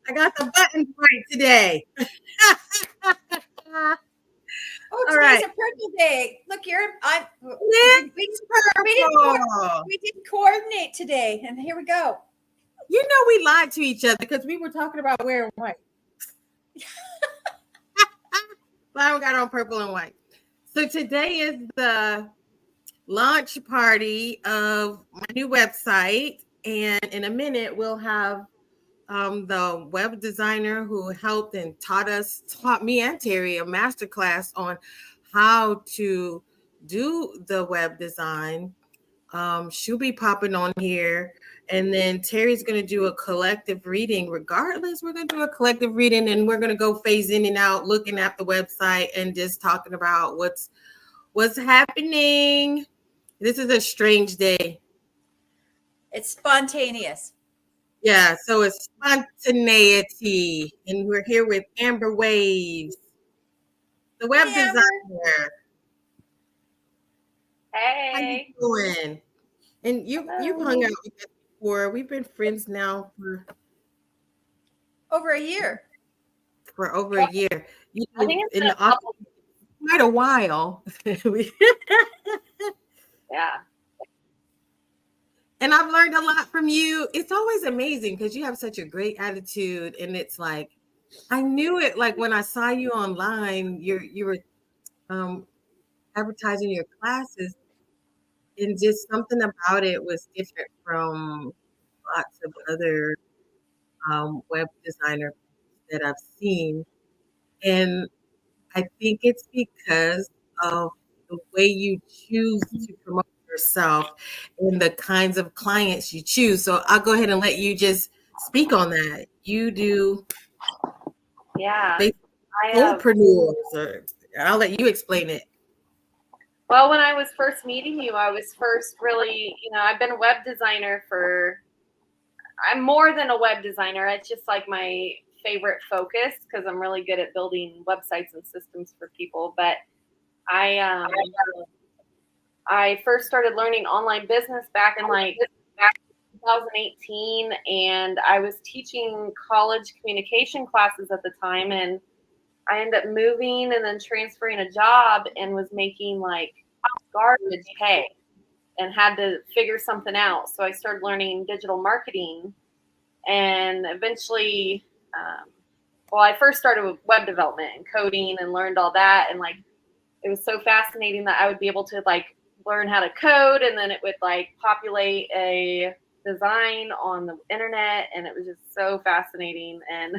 I got the buttons right today. Oh, All today's right. a purple day. Look, It's purple. we didn't coordinate today, and here we go. You know we lied to each other because we were talking about wearing white. But I got on purple and white. So today is the launch party of my new website, and in a minute we'll have the web designer who helped and taught me and Terry a masterclass on how to do the web design. She'll be popping on here. And then Terry's going to do a collective reading. Regardless, we're going to do a collective reading and we're going to go phase in and out, looking at the website and just talking about what's happening. This is a strange day. It's spontaneous. Yeah, so it's spontaneity. And we're here with Amber Waves, the web Hey, Amber. designer. Hey. How you doing? And you've hung out with us before. We've been friends now for over a year. over a year. I think it's in been the office quite a while. Yeah. And I've learned a lot from you. It's always amazing because you have such a great attitude, and it's like I knew it. Like when I saw you online, you were advertising your classes, and just something about it was different from lots of other web designer that I've seen. And I think it's because of the way you choose to promote yourself and the kinds of clients you choose. So I'll go ahead and let you just speak on that. You do Yeah. solopreneurs. I'll let you explain it. Well, when I was first meeting you, I was first really, I've been a web designer I'm more than a web designer. It's just like my favorite focus because I'm really good at building websites and systems for people. But I first started learning online business back in 2018, and I was teaching college communication classes at the time, and I ended up moving and then transferring a job and was making like garbage pay and had to figure something out. So I started learning digital marketing, and eventually, I first started with web development and coding and learned all that. And like, it was so fascinating that I would be able to like learn how to code, and then it would like populate a design on the internet. And it was just so fascinating. And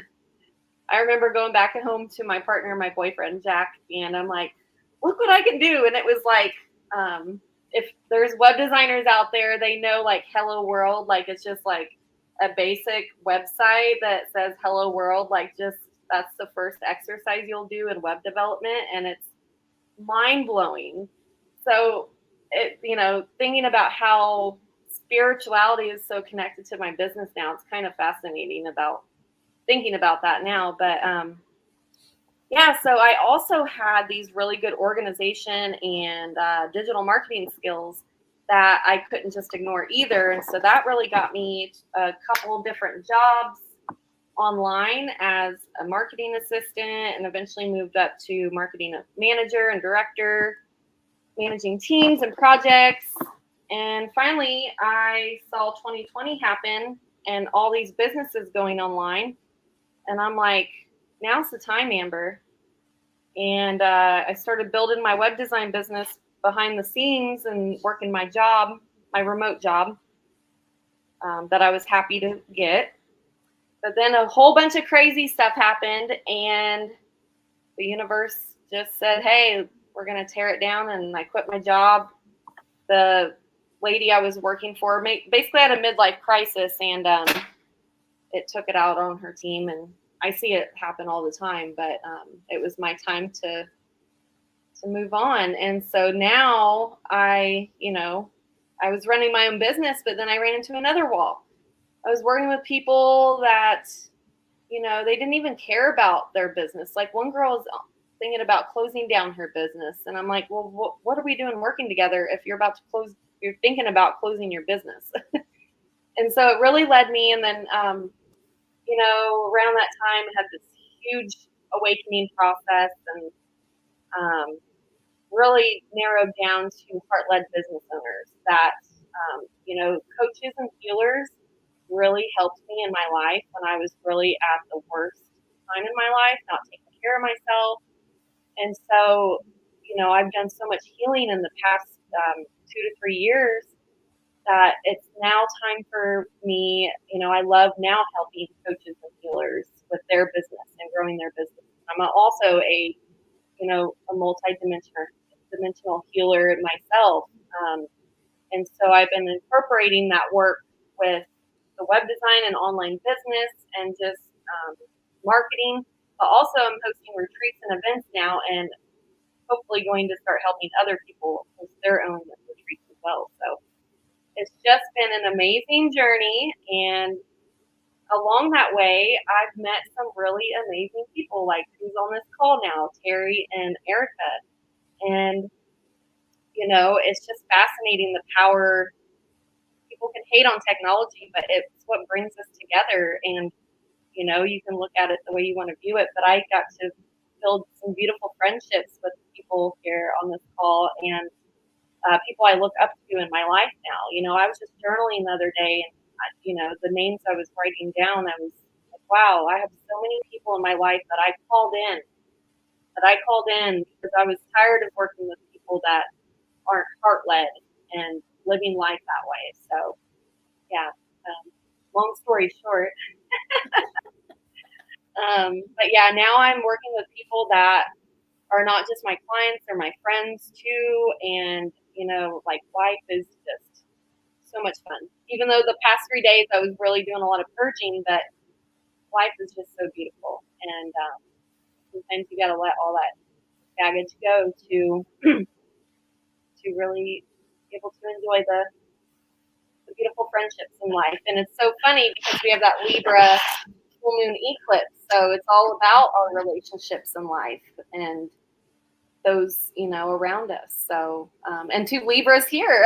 I remember going back at home to my partner, my boyfriend, Jack, and I'm like, look what I can do. And it was like, if there's web designers out there, they know like Hello World, like it's just like a basic website that says Hello World, like just that's the first exercise you'll do in web development. And it's mind blowing. So, thinking about how spirituality is so connected to my business now, it's kind of fascinating about thinking about that now. But so I also had these really good organization and digital marketing skills that I couldn't just ignore either. And so that really got me a couple different jobs online as a marketing assistant, and eventually moved up to marketing manager and director, managing teams and projects. And finally, I saw 2020 happen and all these businesses going online. And I'm like, now's the time, Amber. And I started building my web design business behind the scenes and working my job, my remote job that I was happy to get. But then a whole bunch of crazy stuff happened, and the universe just said, hey, we're going to tear it down. And I quit my job. The lady I was working for basically had a midlife crisis, and it took it out on her team. And I see it happen all the time, but it was my time to move on. And so now I was running my own business, but then I ran into another wall. I was working with people that, they didn't even care about their business. Like one girl was thinking about closing down her business. And I'm like, well, what are we doing working together if you're thinking about closing your business? And so it really led me. And then around that time, had this huge awakening process and really narrowed down to heart-led business owners that, coaches and healers really helped me in my life when I was really at the worst time in my life, not taking care of myself. And so, I've done so much healing in the past 2 to 3 years that it's now time for me. I love now helping coaches and healers with their business and growing their business. I'm also a multi-dimensional healer myself. And so I've been incorporating that work with the web design and online business and just marketing, but also I'm hosting retreats and events now, and hopefully going to start helping other people host their own retreats as well. So it's just been an amazing journey, and along that way, I've met some really amazing people, like who's on this call now, Terry and Erica. And, it's just fascinating the power. People can hate on technology, but it's what brings us together. And, you can look at it the way you want to view it. But I got to build some beautiful friendships with people here on this call and people I look up to in my life now. I was just journaling the other day, and the names I was writing down, I was like, wow, I have so many people in my life that I called in because I was tired of working with people that aren't heart led and living life that way. So yeah, long story short. But yeah, now I'm working with people that are not just my clients, they're my friends too. And, life is just so much fun. Even though the past 3 days I was really doing a lot of purging, but life is just so beautiful. And sometimes you got to let all that baggage go to really be able to enjoy the beautiful friendships in life. And it's so funny because we have that Libra full moon eclipse. So it's all about our relationships in life and those, around us. So, and 2 Libras here.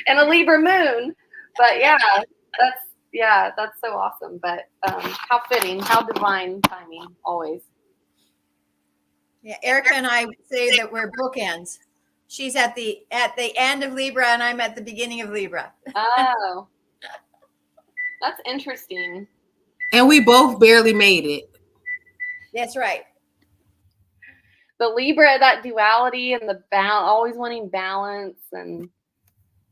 And a Libra moon. But that's so awesome. But how fitting, how divine timing always. Yeah, Erica and I say that we're bookends. She's at the end of Libra, and I'm at the beginning of Libra. Oh, that's interesting. And we both barely made it. That's right. The Libra, that duality and the always wanting balance, and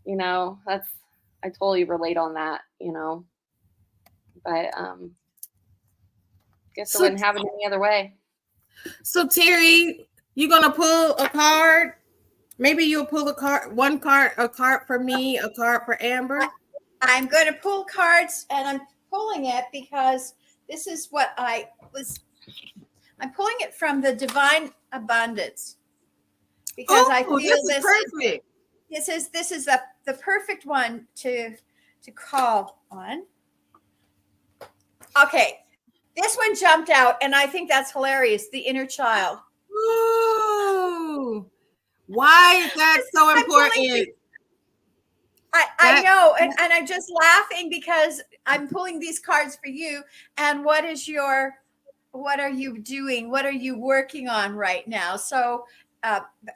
I totally relate on that. But guess I wouldn't have it any other way. So Terry, you gonna pull a card? Maybe you'll pull a card for me, a card for Amber. I'm going to pull cards, and I'm pulling it because this is what I'm pulling it from the Divine Abundance, because I feel this is perfect. This is the perfect one to call on. Okay. This one jumped out, and I think that's hilarious. The inner child. Ooh. Why is that so important? I know, and I'm just laughing because I'm pulling these cards for you. And what are you doing? What are you working on right now? So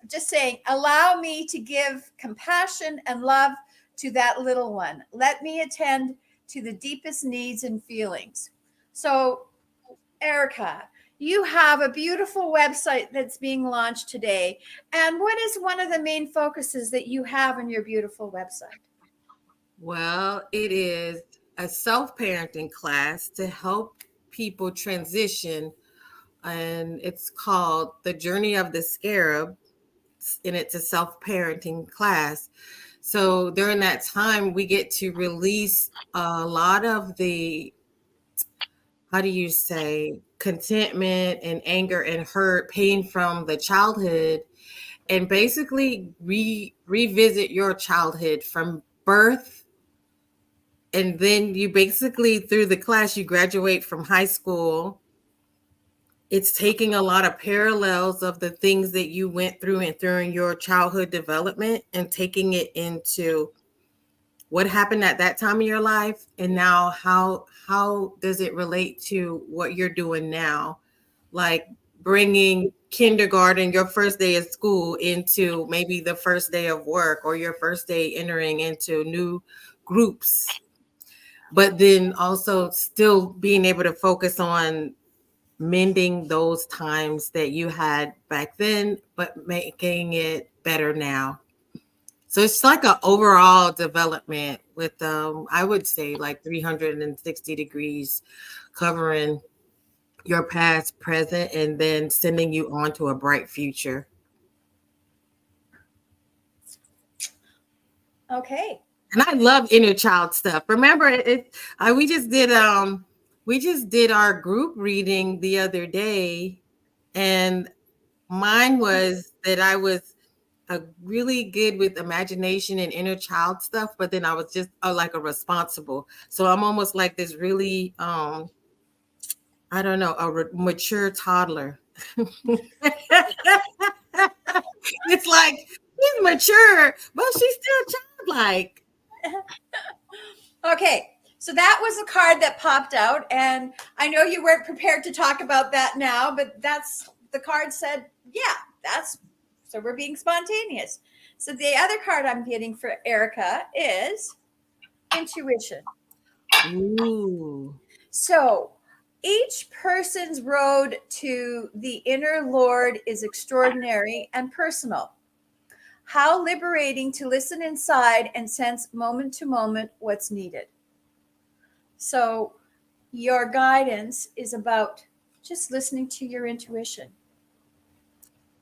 just saying, allow me to give compassion and love to that little one. Let me attend to the deepest needs and feelings. So Erica, you have a beautiful website that's being launched today. And what is one of the main focuses that you have on your beautiful website? Well, it is a self-parenting class to help people transition, and it's called The Journey of the Scarab, and it's a self-parenting class. So during that time, we get to release a lot of the, contentment and anger and hurt, pain from the childhood, and basically revisit your childhood from birth. And then you basically, through the class, you graduate from high school. It's taking a lot of parallels of the things that you went through and during your childhood development and taking it into what happened at that time in your life, and now how does it relate to what you're doing now, like bringing kindergarten, your first day of school, into maybe the first day of work, or your first day entering into new groups, but then also still being able to focus on mending those times that you had back then, but making it better now. So it's like an overall development with, I would say, like 360 degrees, covering your past, present, and then sending you on to a bright future. Okay. And I love inner child stuff. Remember, we just did our group reading the other day, and mine was that I was really good with imagination and inner child stuff, but then I was just like a responsible. So I'm almost like this really, I don't know, mature toddler. It's like she's mature, but she's still childlike. Okay. So that was a card that popped out, and I know you weren't prepared to talk about that now, but that's the card said, yeah, that's so we're being spontaneous. So the other card I'm getting for Erica is intuition. Ooh. So each person's road to the inner Lord is extraordinary and personal. How liberating to listen inside and sense moment to moment what's needed. So your guidance is about just listening to your intuition.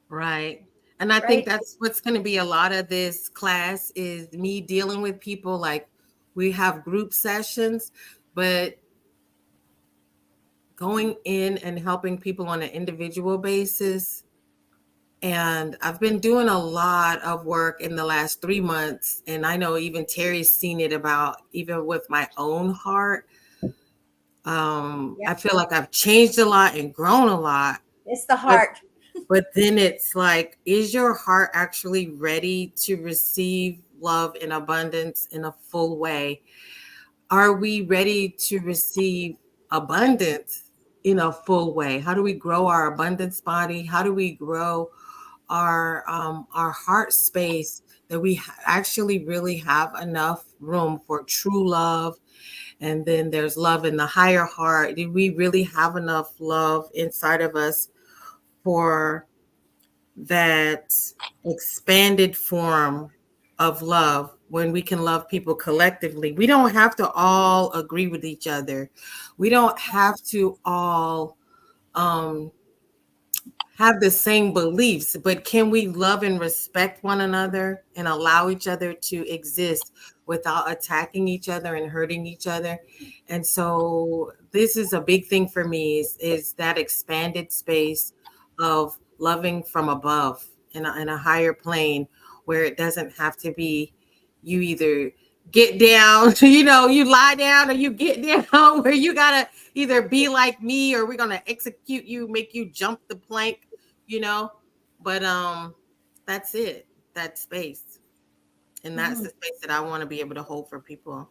Right. And I think that's what's going to be a lot of this class, is me dealing with people. Like, we have group sessions, but going in and helping people on an individual basis. And I've been doing a lot of work in the last 3 months. And I know even Terry's seen it, about even with my own heart. I feel like I've changed a lot and grown a lot. It's the heart. But then it's like, is your heart actually ready to receive love in abundance in a full way? Are we ready to receive abundance in a full way? How do we grow our abundance body? How do we grow our heart space, that we actually really have enough room for true love? And then there's love in the higher heart. Do we really have enough love inside of us for that expanded form of love, when we can love people collectively? We don't have to all agree with each other. We don't have to all have the same beliefs, but can we love and respect one another and allow each other to exist without attacking each other and hurting each other? And so this is a big thing for me, is that expanded space of loving from above, in a higher plane, where it doesn't have to be you either get down, you lie down, or you get down, where you gotta either be like me, or we're gonna execute you, make you jump the plank, but that's it, that space. And that's the space that I want to be able to hold for people.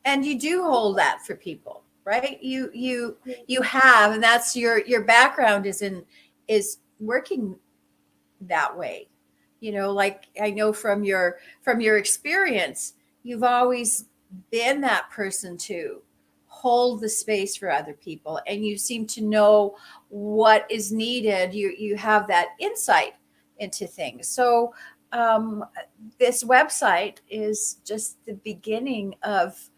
And you do hold that for people, right? You have, and that's your background is working that way. Like, I know from your experience, you've always been that person to hold the space for other people, and you seem to know what is needed. You have that insight into things. So this website is just the beginning of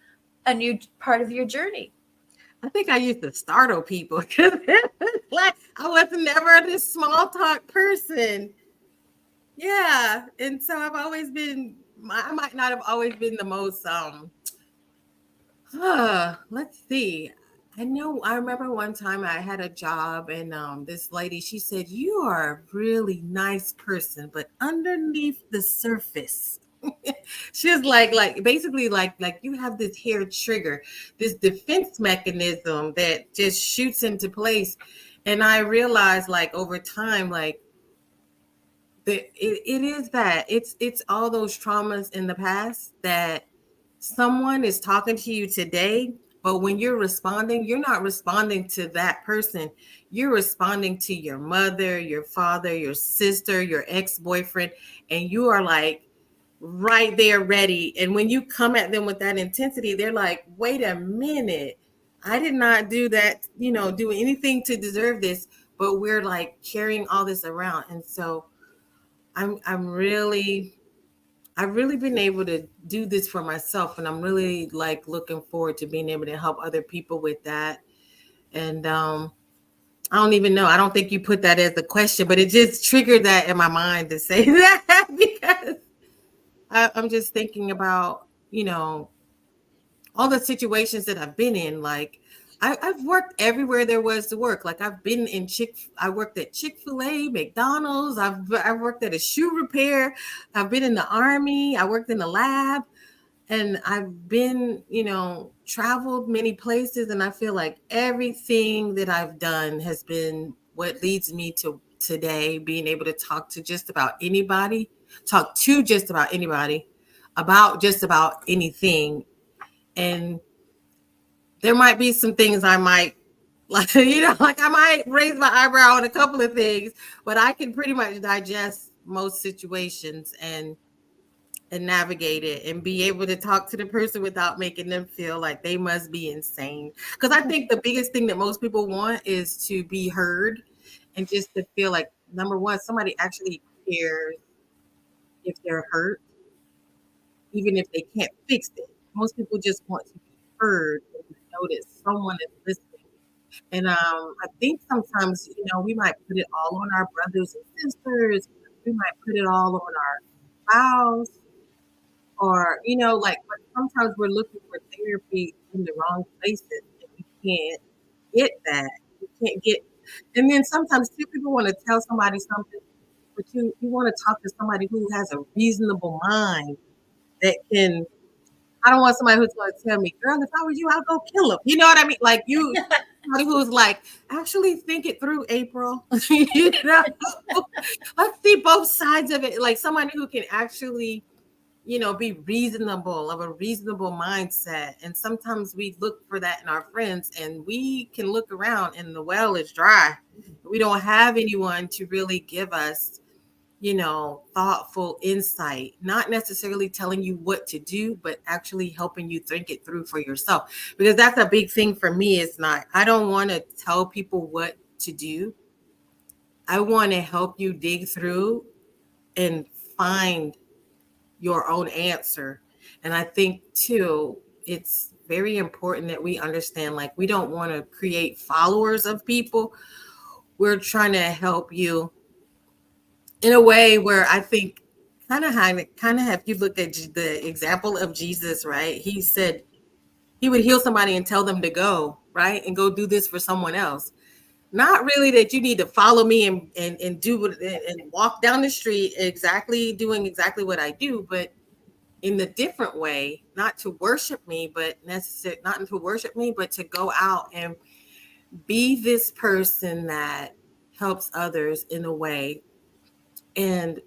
a new part of your journey. I think I used to startle people, because like, I was never this small talk person. Yeah. And so I've always been, I might not have always been the most, let's see. I remember one time I had a job, and this lady, she said, "You are a really nice person, but underneath the surface," she was like basically like you have this hair trigger, this defense mechanism that just shoots into place. And I realized, like, over time, like, it is that it's all those traumas in the past that someone is talking to you today, but when you're responding, you're not responding to that person. You're responding to your mother, your father, your sister, your ex-boyfriend, and you are like right there ready. And when you come at them with that intensity, they're like, wait a minute, I did not do that, do anything to deserve this. But we're like carrying all this around. And so I've really been able to do this for myself, and I'm really like looking forward to being able to help other people with that. And I don't even know. I don't think you put that as a question, but it just triggered that in my mind to say that because I'm just thinking about, all the situations that I've been in. Like I've worked everywhere there was to work. Like I worked at Chick-fil-A, McDonald's. I've worked at a shoe repair. I've been in the Army. I worked in the lab, and I've been, traveled many places. And I feel like everything that I've done has been what leads me to today, being able to talk to just about anybody, about just about anything. And there might be some things I might like, like I might raise my eyebrow on a couple of things, but I can pretty much digest most situations and navigate it and be able to talk to the person without making them feel like they must be insane. Because I think the biggest thing that most people want is to be heard and just to feel like, number one, somebody actually cares if they're hurt, even if they can't fix it. Most people just want to be heard and to know that someone is listening. And I think sometimes, we might put it all on our brothers and sisters. We might put it all on our spouse, or, but sometimes we're looking for therapy in the wrong places and we can't get that. We can't get, and then sometimes too, people want to tell somebody something, but you want to talk to somebody who has a reasonable mind that can. I don't want somebody who's going to tell me, girl, if I was you, I'd go kill him. You know what I mean? Like somebody who's like, actually think it through, April. Let's see both sides of it. Like somebody who can actually, be reasonable, of a reasonable mindset. And sometimes we look for that in our friends, and we can look around and the well is dry. We don't have anyone to really give us, thoughtful insight, not necessarily telling you what to do, but actually helping you think it through for yourself. Because that's a big thing for me. I don't want to tell people what to do. I want to help you dig through and find your own answer. And I think too, it's very important that we understand, like, we don't want to create followers of people. We're trying to help you in a way where I think kind of have you looked at the example of Jesus, right? He said he would heal somebody and tell them to go, right? And go do this for someone else. Not really that you need to follow me and do and walk down the street doing exactly what I do, but in the different way, not to worship me, but to go out and be this person that helps others in a way. And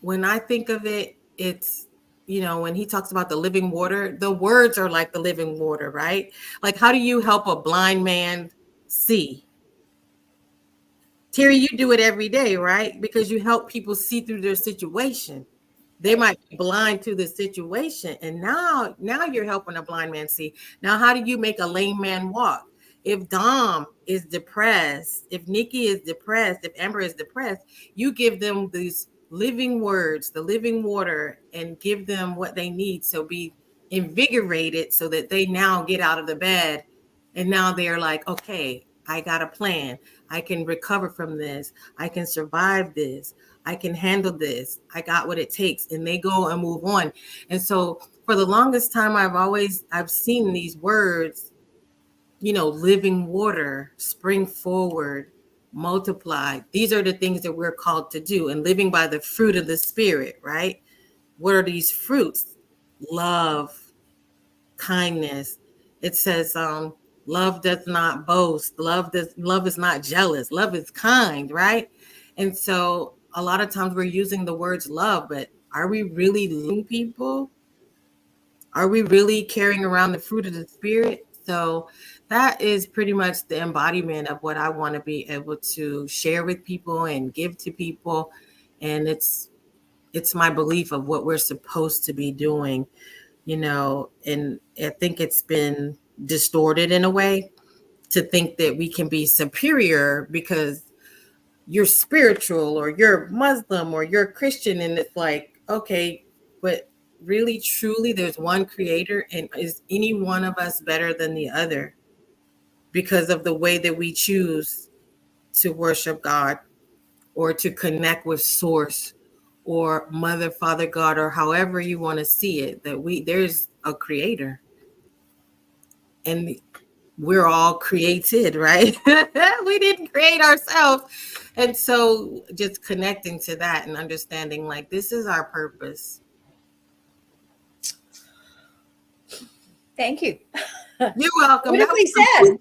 when I think of it, it's, when he talks about the living water, the words are like the living water, right? Like, how do you help a blind man see? Terry, you do it every day, right? Because you help people see through their situation. They might be blind to the situation. And now you're helping a blind man see. Now, how do you make a lame man walk? If Dom is depressed, if Nikki is depressed, if Amber is depressed, you give them these living words, the living water, and give them what they need. So be invigorated so that they now get out of the bed. And now they're like, okay, I got a plan. I can recover from this. I can survive this. I can handle this. I got what it takes. And they go and move on. And so for the longest time, I've seen these words, living water, spring forward, multiply. These are the things that we're called to do, and living by the fruit of the Spirit, right? What are these fruits? Love, kindness. It says, love does not boast. Love is not jealous. Love is kind, right? And so a lot of times we're using the words love, but are we really loving people? Are we really carrying around the fruit of the spirit? So that is pretty much the embodiment of what I want to be able to share with people and give to people. And it's my belief of what we're supposed to be doing, and I think it's been distorted in a way to think that we can be superior because you're spiritual or you're Muslim or you're Christian. And it's like, okay, but really, truly, there's one creator, and is any one of us better than the other because of the way that we choose to worship God or to connect with source or mother, father, God, or however you want to see it, that there's a creator and we're all created, right? We didn't create ourselves. And so just connecting to that and understanding like this is our purpose. Thank you. You're welcome. Beautifully said.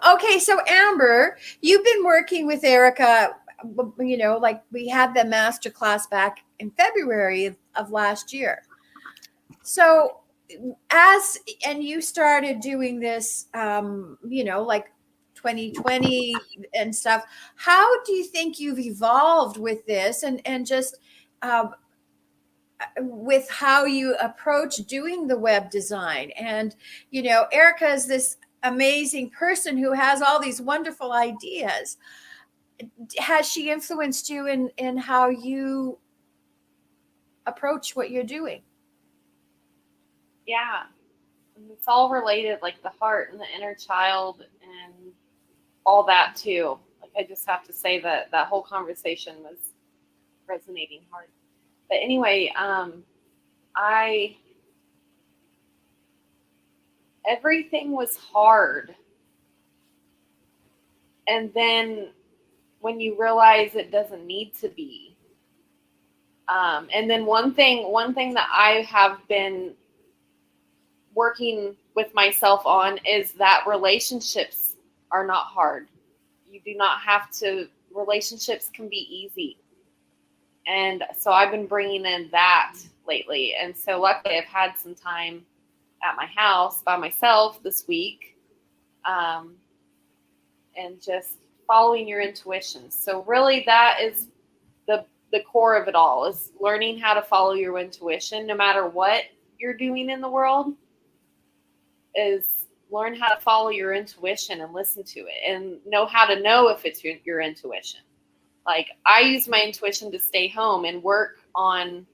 Okay. So Amber, you've been working with Erica, like we had the masterclass back in February of last year. So and you started doing this, like 2020 and stuff. How do you think you've evolved with this and just with how you approach doing the web design? And, Erica is this amazing person who has all these wonderful ideas. Has she influenced you in how you approach what you're doing? Yeah. It's all related, like the heart and the inner child and all that too. Like I just have to say that that whole conversation was resonating hard. But anyway, everything was hard. And then when you realize it doesn't need to be. And then one thing that I have been working with myself on is that relationships are not hard. You do not have to, relationships can be easy. And so I've been bringing in that lately. And so luckily I've had some time at my house by myself this week, and just following your intuition. So really that is the core of it all, is learning how to follow your intuition no matter what you're doing in the world. Is learn how to follow your intuition and listen to it and know how to know if it's your intuition. Like I use my intuition to stay home and work on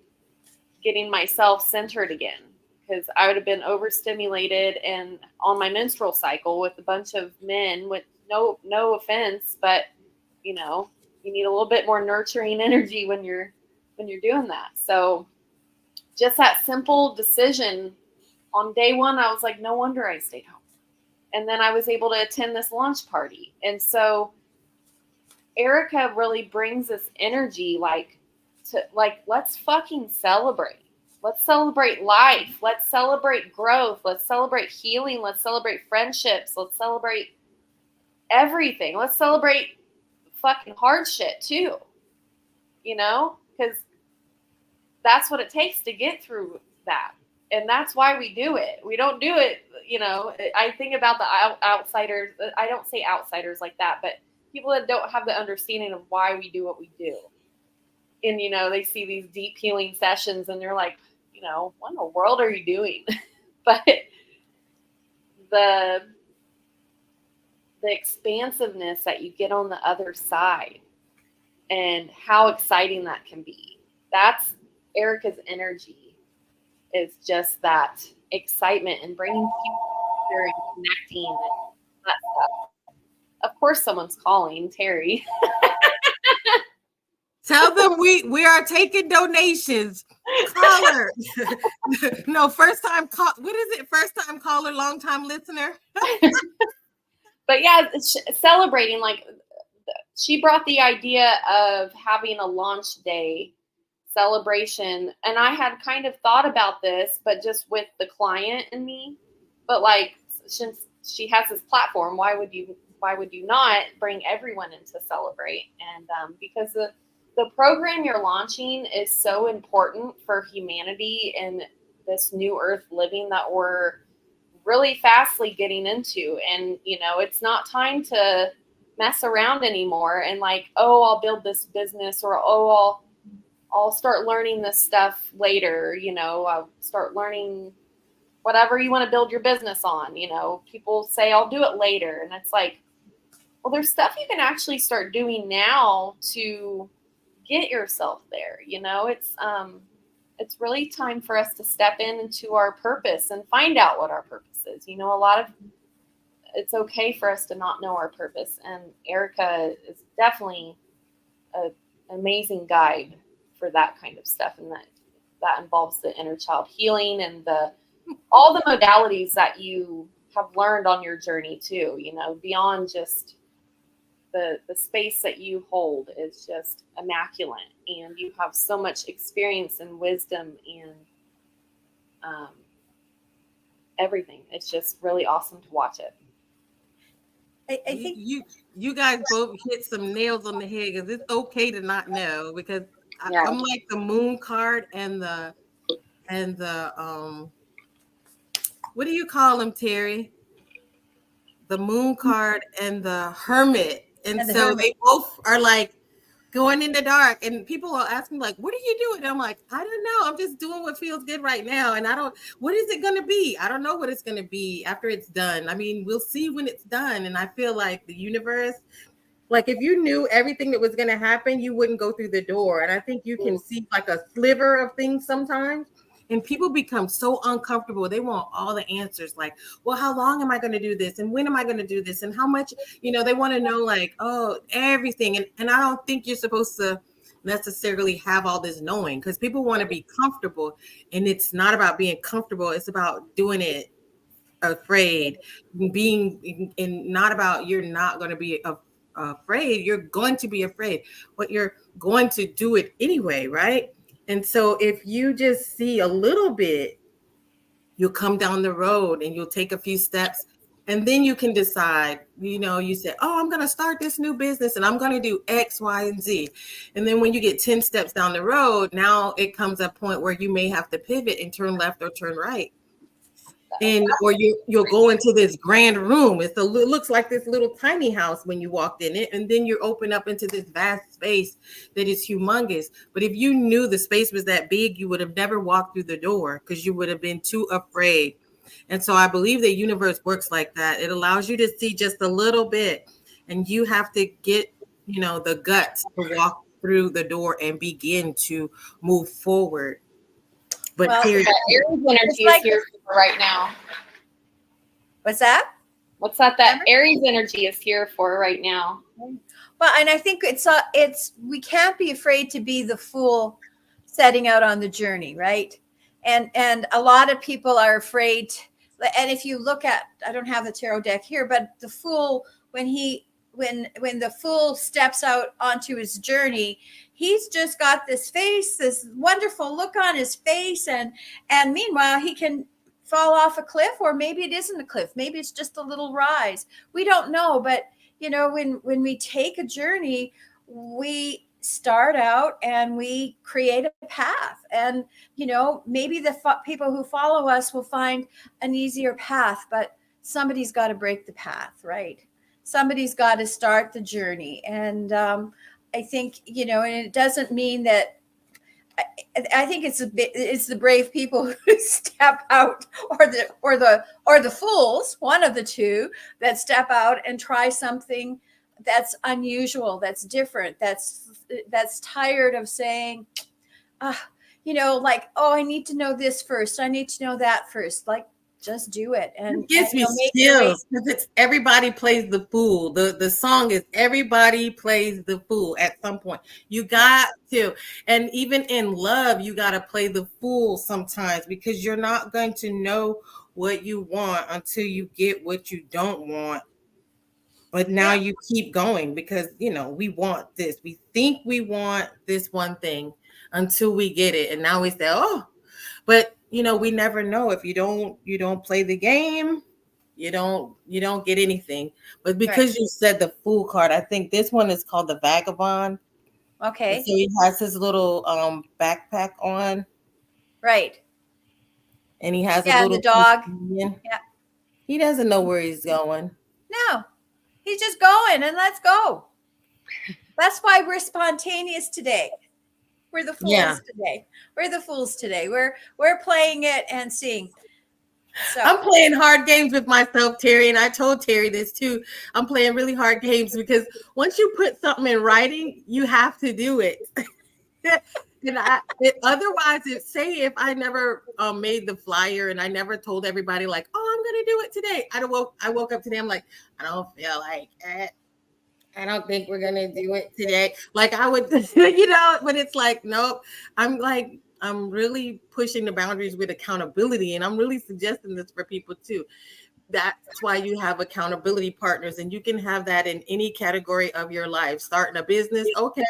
getting myself centered again, because I would have been overstimulated and on my menstrual cycle with a bunch of men with no offense, but you need a little bit more nurturing energy when you're doing that. So just that simple decision on day one, I was like, no wonder I stayed home. And then I was able to attend this launch party. And so Erica really brings this energy, let's fucking celebrate. Let's celebrate life. Let's celebrate growth. Let's celebrate healing. Let's celebrate friendships. Let's celebrate everything. Let's celebrate fucking hard shit too. Because that's what it takes to get through that. And that's why we do it. We don't do it, I think about the outsiders. I don't say outsiders like that, but people that don't have the understanding of why we do what we do. And, they see these deep healing sessions and they're like, what in the world are you doing? But the expansiveness that you get on the other side and how exciting that can be. That's Erica's energy, is just that excitement and bringing people together and connecting and that stuff. Of course, someone's calling. Terry. Tell them we are taking donations. Caller. No, first time call. What is it? First time caller, long time listener. But yeah, celebrating, like she brought the idea of having a launch day celebration. And I had kind of thought about this, but just with the client and me. But like, since she has this platform, why would you why would you not bring everyone in to celebrate? And because the program you're launching is so important for humanity in this new earth living that we're really fastly getting into. And, you know, it's not time to mess around anymore and like, oh, I'll build this business, or, oh, I'll start learning this stuff later. You know, I'll start learning whatever you want to build your business on. You know, people say I'll do it later. And it's like, well, there's stuff you can actually start doing now to get yourself there. You know, it's really time for us to step into our purpose and find out what our purpose is. You know, it's okay for us to not know our purpose. And Erica is definitely an amazing guide for that kind of stuff. And that involves the inner child healing and all the modalities that you have learned on your journey too, you know, beyond just the space that you hold is just immaculate, and you have so much experience and wisdom and everything. It's just really awesome to watch it. I think you guys both hit some nails on the head, because it's okay to not know, because I'm like the moon card and the what do you call them, Terry? The moon card and the hermit. And so they both are like going in the dark, and people will ask me like, what are you doing? And I'm like, I don't know. I'm just doing what feels good right now. And what is it going to be? I don't know what it's going to be after it's done. I mean, we'll see when it's done. And I feel like the universe, like if you knew everything that was going to happen, you wouldn't go through the door. And I think you can see like a sliver of things sometimes. And people become so uncomfortable. They want all the answers, like, well, how long am I going to do this? And when am I going to do this? And how much, you know, they want to know like, oh, everything. And I don't think you're supposed to necessarily have all this knowing, because people want to be comfortable. And it's not about being comfortable. It's about doing it afraid, and not about you're not going to be afraid. You're going to be afraid, but you're going to do it anyway, right? And so if you just see a little bit, you'll come down the road and you'll take a few steps, and then you can decide, you know, you say, oh, I'm going to start this new business and I'm going to do X, Y, and Z. And then when you get 10 steps down the road, now it comes a point where you may have to pivot and turn left or turn right. And or you'll go into this grand room. It looks like this little tiny house when you walked in it, and then you open up into this vast space that is humongous. But if you knew the space was that big, you would have never walked through the door, because you would have been too afraid. And so I believe the universe works like that. It allows you to see just a little bit, and you have to get, you know, the guts to walk through the door and begin to move forward. But Aries energy is here for right now. What's that? What's that? That Aries energy is here for right now. Well, and I think it's we can't be afraid to be the fool setting out on the journey, right? And a lot of people are afraid. And if you look at, I don't have the tarot deck here, but the fool, when the fool steps out onto his journey, he's just got this face, this wonderful look on his face. And meanwhile, he can fall off a cliff, or maybe it isn't a cliff. Maybe it's just a little rise. We don't know. But, you know, when we take a journey, we start out and we create a path. And, you know, maybe the people who follow us will find an easier path, but somebody's got to break the path, right? Somebody's got to start the journey. And I think, you know, and it doesn't mean that, I think it's the brave people who step out, or the fools, one of the two, that step out and try something that's unusual, that's different, that's tired of saying, you know, like, oh, I need to know this first, I need to know that first. Like, just do it. And it gives me chills, because it's everybody plays the fool. The song is everybody plays the fool at some point. You got to. And even in love, you got to play the fool sometimes, because you're not going to know what you want until you get what you don't want. But now you keep going, because, you know, we want this. We think we want this one thing until we get it. And now we say, oh, but you know, we never know. If you don't play the game, You don't get anything. But because you said the Fool card, I think this one is called the Vagabond. Okay. And so he has his little backpack on. Right. And he has a Yeah, little the dog. companion. Yeah. He doesn't know where he's going. No, he's just going, and let's go. That's why we're spontaneous today. We're the fools today. We're the fools today. We're playing it and seeing. So I'm playing hard games with myself, Terry, and I told Terry this too. I'm playing really hard games because once you put something in writing, you have to do it. And otherwise, say if I never made the flyer and I never told everybody like, oh, I'm gonna do it today. I woke up today. I'm like, I don't feel like it. I don't think we're gonna do it today. Like I would, when it's like, nope. I'm really pushing the boundaries with accountability, and I'm really suggesting this for people too. That's why you have accountability partners, and you can have that in any category of your life. Starting a business, okay.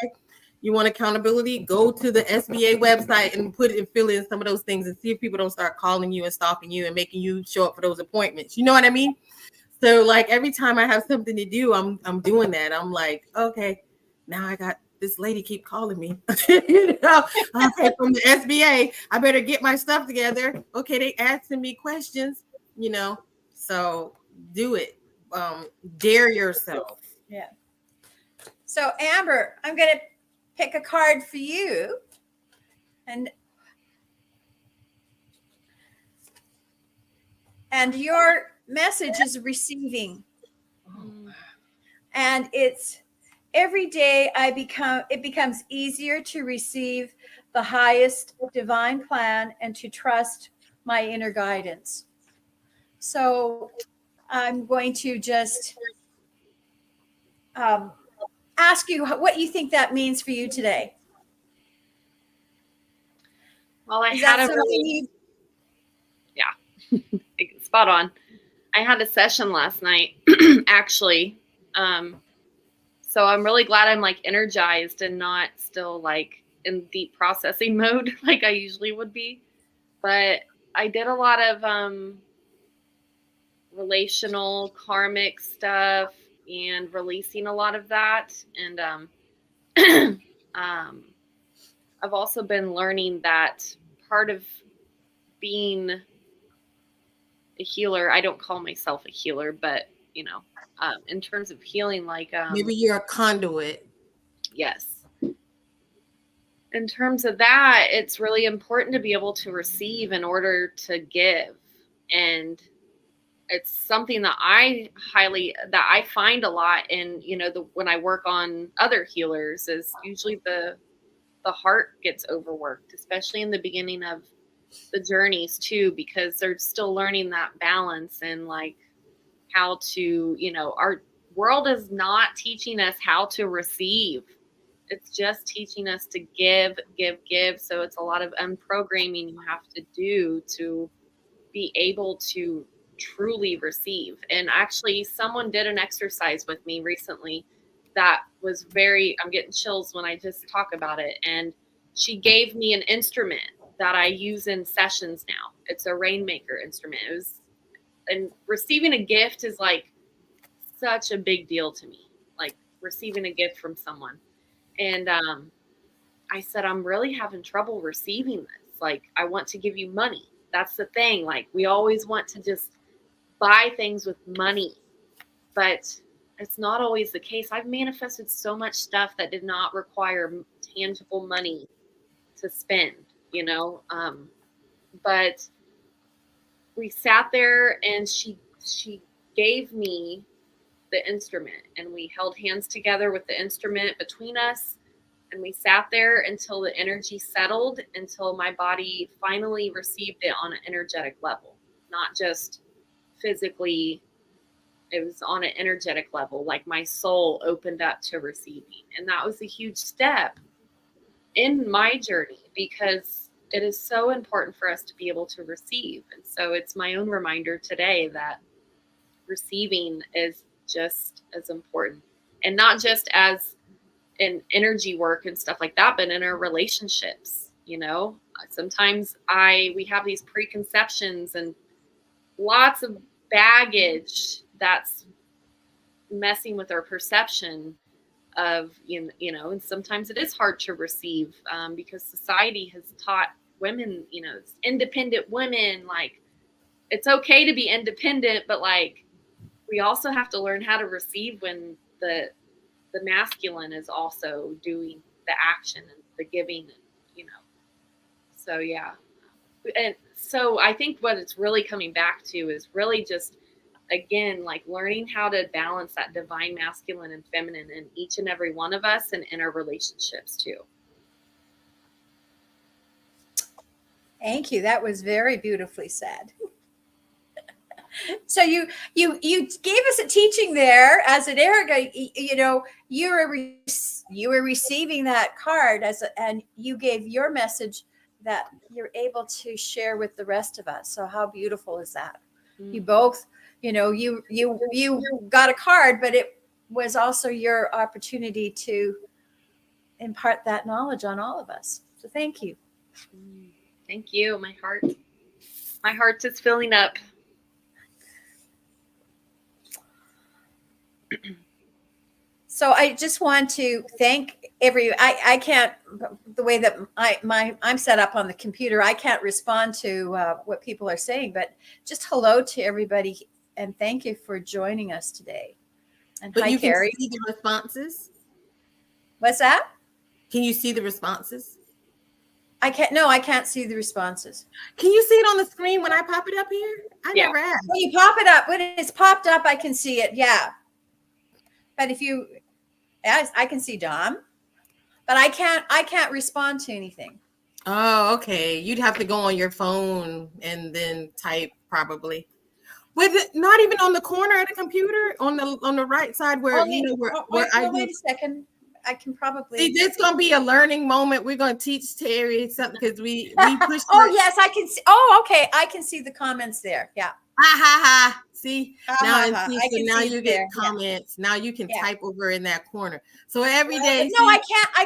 You want accountability? Go to the SBA website and fill in some of those things and see if people don't start calling you and stalking you and making you show up for those appointments. You know what I mean? So like every time I have something to do, I'm doing that. I'm like, okay, now I got this lady keep calling me. Okay, from the SBA, I better get my stuff together. Okay, they asking me questions, so do it. Dare yourself. Yeah. So Amber, I'm gonna pick a card for you, and your message is receiving. And it's every day it becomes easier to receive the highest divine plan and to trust my inner guidance. So I'm going to just ask you what you think that means for you today. Well, I Is had that a something spot on. I had a session last night, actually. So I'm really glad I'm like energized and not still like in deep processing mode like I usually would be. But I did a lot of relational karmic stuff and releasing a lot of that. And I've also been learning that part of being a healer, I don't call myself a healer, but in terms of healing, like maybe you're a conduit. Yes. In terms of that, it's really important to be able to receive in order to give. And it's something that I find a lot in, when I work on other healers is usually the heart gets overworked, especially in the beginning of the journeys too, because they're still learning that balance and like how to, our world is not teaching us how to receive. It's just teaching us to give. So it's a lot of unprogramming you have to do to be able to truly receive. And actually, someone did an exercise with me recently that was I'm getting chills when I just talk about it. And she gave me an instrument that I use in sessions now. It's a Rainmaker instrument. And receiving a gift is like such a big deal to me, like receiving a gift from someone. And I said, I'm really having trouble receiving this. Like, I want to give you money. That's the thing. Like, we always want to just buy things with money, but it's not always the case. I've manifested so much stuff that did not require tangible money to spend, but we sat there and she gave me the instrument and we held hands together with the instrument between us. And we sat there until the energy settled, until my body finally received it on an energetic level, not just physically. It was on an energetic level, like my soul opened up to receiving. And that was a huge step in my journey because it is so important for us to be able to receive. And so it's my own reminder today that receiving is just as important, and not just as in energy work and stuff like that, but in our relationships. Sometimes we have these preconceptions and lots of baggage that's messing with our perception of, you know, and sometimes it is hard to receive because society has taught women, you know, independent women, like it's okay to be independent, but like we also have to learn how to receive when the masculine is also doing the action and the giving, you know. So yeah. And so I think what it's really coming back to is really just, again, like learning how to balance that divine masculine and feminine in each and every one of us and in our relationships too. Thank you. That was very beautifully said. So you gave us a teaching there as an Erica, you know, you were receiving that card and you gave your message that you're able to share with the rest of us. So how beautiful is that? Mm-hmm. You both, you know, you got a card, but it was also your opportunity to impart that knowledge on all of us. So thank you. Thank you. My heart is filling up. So I just want to thank I can't, the way that I'm set up on the computer, I can't respond to what people are saying, but just hello to everybody and thank you for joining us today. And but hi, you Carrie. Can see the responses. What's that? Can you see the responses? I can't see the responses. Can you see it on the screen when I pop it up here? I never asked. When you pop it up, when it's popped up, I can see it. Yeah. But I can see Dom, but I can't respond to anything. Oh, okay. You'd have to go on your phone and then type probably. With it not even on the corner of the computer, on the right side where wait a second. I can probably see. This gonna be a learning moment. We're gonna teach Terry something because we pushed. Yes, I can see. Oh, okay. I can see the comments there. Yeah. Ha ha ha. See now you get there. comments. Yeah. Now you can type over in that corner. So every day. No, I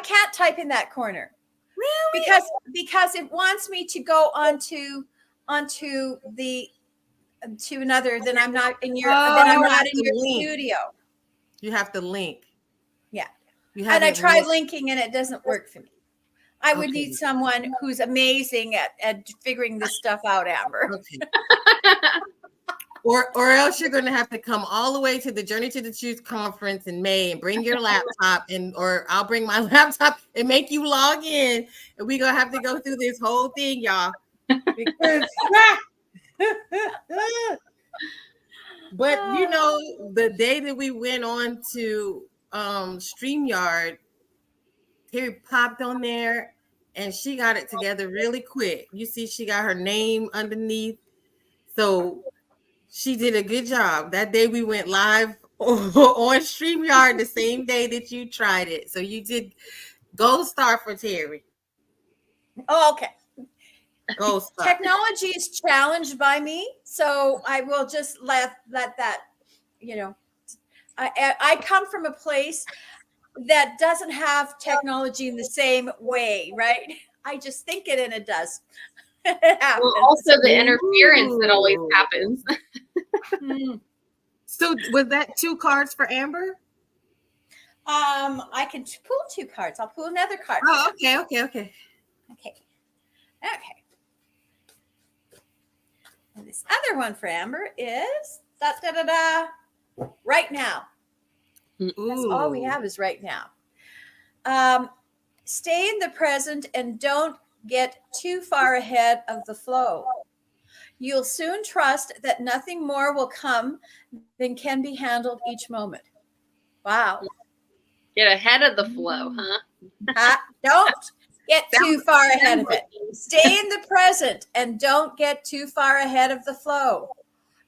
can't type in that corner. Really? Because it wants me to go onto another. Then I'm not in your. Then I'm not in your studio. You have to link. Yeah. And I tried linking and it doesn't work for me. I would need someone who's amazing at figuring this stuff out, Amber. Okay. Or else you're going to have to come all the way to the Journey to the Truth conference in May and bring your laptop or I'll bring my laptop and make you log in. And we're going to have to go through this whole thing, y'all. Because, but you know, the day that we went on to StreamYard, Terry popped on there and she got it together really quick. You see, she got her name underneath. So she did a good job. That day we went live on StreamYard the same day that you tried it. So you did gold star for Terry. Oh, okay. Gold star. Technology is challenged by me, so I will just let that, you know, I come from a place that doesn't have technology in the same way, right? I just think it and it does. It happens. Well, also the interference that always happens. So was that 2 cards for Amber? I can pull 2 cards. I'll pull another card. Oh, okay. And this other one for Amber is right now. Ooh. That's all we have is right now. Stay in the present and don't get too far ahead of the flow. You'll soon trust that nothing more will come than can be handled each moment. Wow. Get ahead of the flow, huh? Don't get too far ahead of it. Stay in the present and don't get too far ahead of the flow.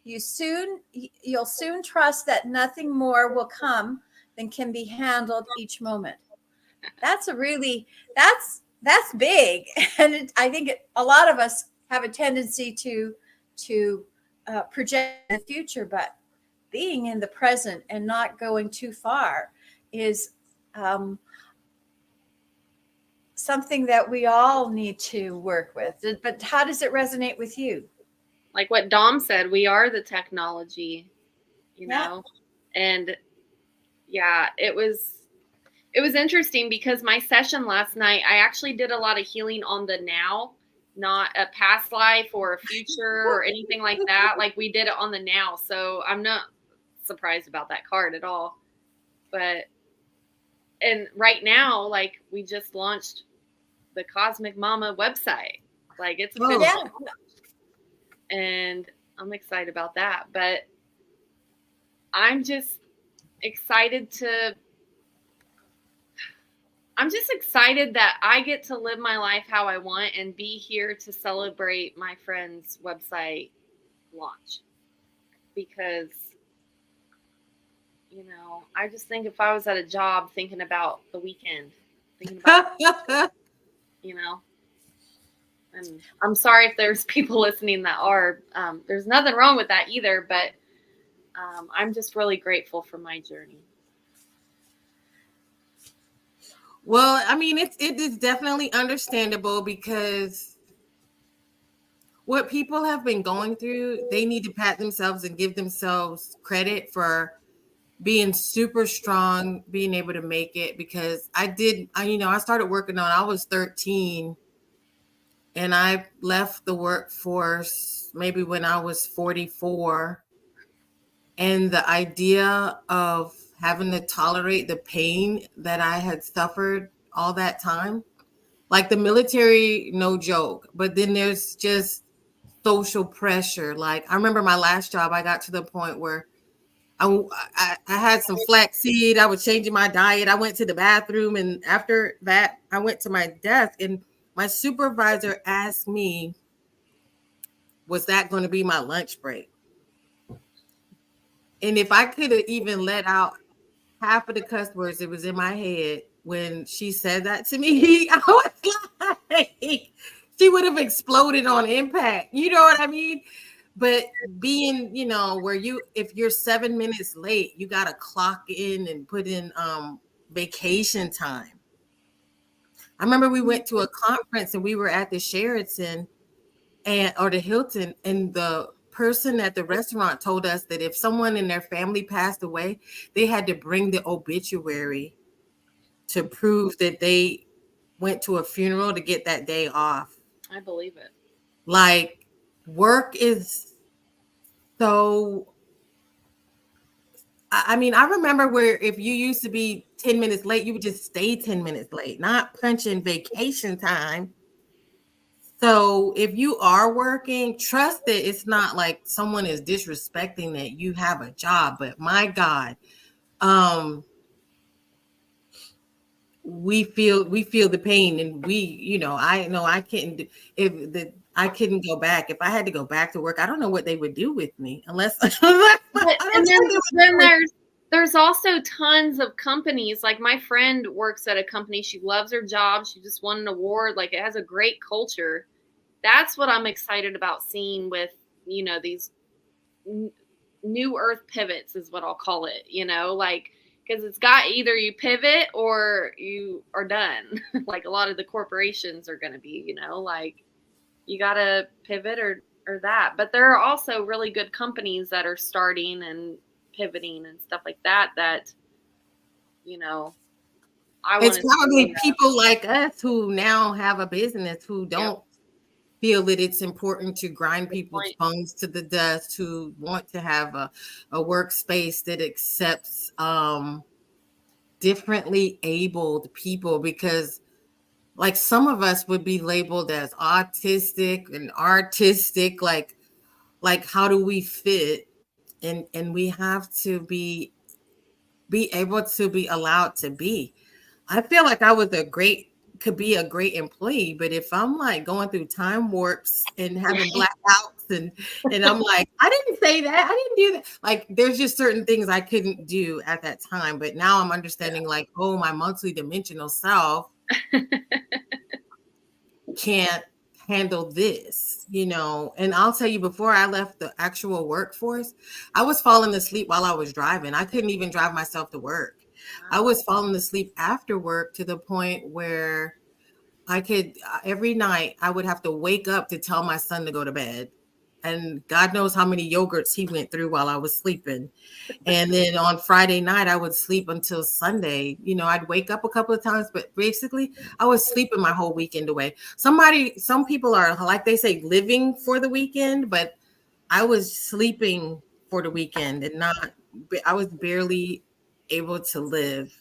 You'll soon trust that nothing more will come than can be handled each moment. That's big. And I think a lot of us have a tendency to project the future, but being in the present and not going too far is something that we all need to work with. But how does it resonate with you? like what Dom said, we are the technology, you Yeah. know? And yeah, it was interesting because my session last night, I actually did a lot of healing on the now, not a past life or a future or anything like that. Like we did it on the now. So I'm not surprised about that card at all. But, and right now, like we just launched the Cosmic Mama website. Like it's Oh. official. And I'm excited about that. But I'm just excited that I get to live my life how I want and be here to celebrate my friend's website launch. Because, you know, I just think if I was at a job thinking about the weekend, thinking about, you know, and I'm sorry if there's people listening that are, there's nothing wrong with that either, but I'm just really grateful for my journey. Well, I mean, it is definitely understandable because what people have been going through, they need to pat themselves and give themselves credit for being super strong, being able to make it. Because I started working on, I was 13 and I left the workforce maybe when I was 44. And the idea of having to tolerate the pain that I had suffered all that time, like the military, no joke. But then there's just social pressure. Like I remember my last job, I got to the point where I had some flaxseed. I was changing my diet. I went to the bathroom. And after that, I went to my desk and my supervisor asked me, was that going to be my lunch break? And if I could have even let out half of the cuss words that was in my head when she said that to me, I was like, she would have exploded on impact. You know what I mean? But being, you know, where if you're 7 minutes late, you got to clock in and put in vacation time. I remember we went to a conference and we were at the Sheraton or the Hilton, and the person at the restaurant told us that if someone in their family passed away, they had to bring the obituary to prove that they went to a funeral to get that day off. I believe it. Like work is so, I mean, I remember where if you used to be 10 minutes late, you would just stay 10 minutes late, not punching vacation time. So if you are working, trust that it's not like someone is disrespecting that you have a job. But my God, we feel the pain, and I know I couldn't I couldn't go back. If I had to go back to work, I don't know what they would do with me unless. And then there's also tons of companies. Like my friend works at a company. She loves her job. She just won an award. Like it has a great culture. That's what I'm excited about seeing with, you know, these new earth pivots is what I'll call it, you know, like, because it's got either you pivot or you are done. Like a lot of the corporations are going to be, you know, like you got to pivot or that. But there are also really good companies that are starting and pivoting and stuff like that, you know, it's probably people like us who now have a business who don't feel that it's important to grind people's bones to the dust, who want to have a workspace that accepts differently abled people, because like some of us would be labeled as autistic and artistic, like how do we fit? And we have to be able to be allowed to be. I feel like I could be a great employee, but if I'm like going through time warps and having blackouts and I'm like, I didn't say that, I didn't do that. Like there's just certain things I couldn't do at that time. But now I'm understanding like, oh, my multidimensional self can't handle this, you know. And I'll tell you, before I left the actual workforce, I was falling asleep while I was driving. I couldn't even drive myself to work. I was falling asleep after work to the point where I could, every night I would have to wake up to tell my son to go to bed. and God knows how many yogurts he went through while I was sleeping. And then on Friday night, I would sleep until Sunday. You know, I'd wake up a couple of times, but basically I was sleeping my whole weekend away. Some people are, like they say, living for the weekend, but I was sleeping for the weekend and I was barely able to live.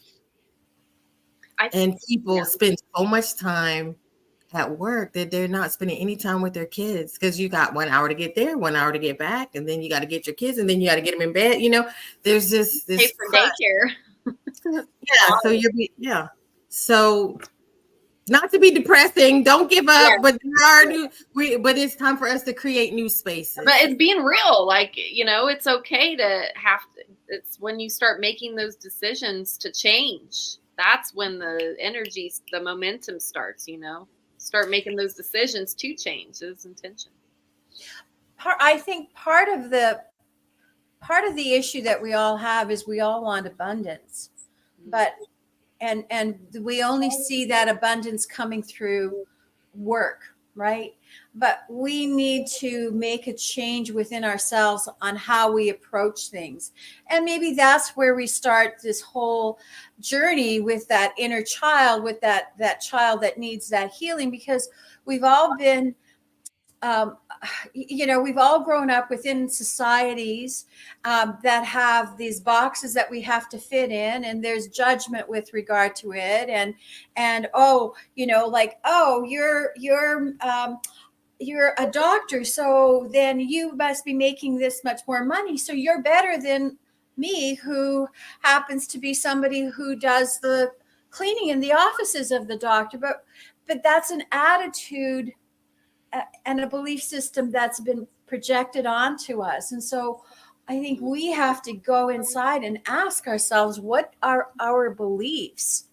And people spend so much time at work that they're not spending any time with their kids, because you got 1 hour to get there, 1 hour to get back, and then you got to get your kids, and then you got to get them in bed. You know, there's this Pay for daycare. yeah. So, not to be depressing, don't give up, but but it's time for us to create new spaces. But it's being real, like, you know, it's okay to it's when you start making those decisions to change. That's when the energy, the momentum starts, you know. Start making those decisions to change. Those intention. I think part of the issue that we all have is we all want abundance, but and we only see that abundance coming through work, right? But we need to make a change within ourselves on how we approach things. And maybe that's where we start this whole journey with that inner child, with that child that needs that healing, because we've all been, we've all grown up within societies that have these boxes that we have to fit in, and there's judgment with regard to it. And oh, you're a doctor, so then you must be making this much more money, so you're better than me, who happens to be somebody who does the cleaning in the offices of the doctor. But that's an attitude and a belief system that's been projected onto us. And so I think we have to go inside and ask ourselves, what are our beliefs,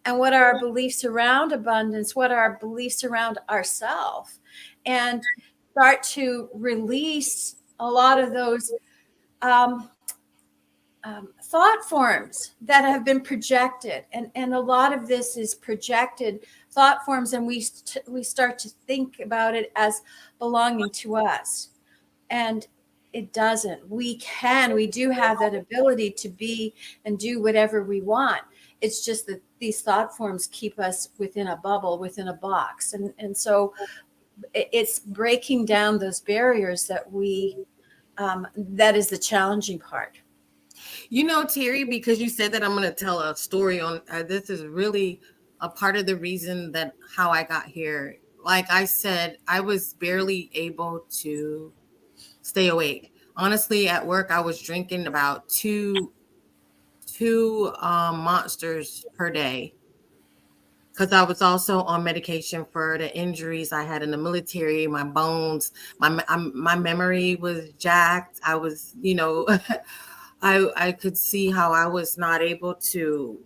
and what are our beliefs around abundance? What are our beliefs around ourselves? And start to release a lot of those thought forms that have been projected. And a lot of this is projected thought forms, and we start to think about it as belonging to us. And it doesn't. We do have that ability to be and do whatever we want. It's just that these thought forms keep us within a bubble, within a box. And so it's breaking down those barriers that that is the challenging part. You know, Terry, because you said that, I'm going to tell a story on this is really a part of the reason that how I got here. Like I said, I was barely able to stay awake. Honestly, at work, I was drinking about two monsters per day, because I was also on medication for the injuries I had in the military. My bones, my memory was jacked. I was, I could see how I was not able to,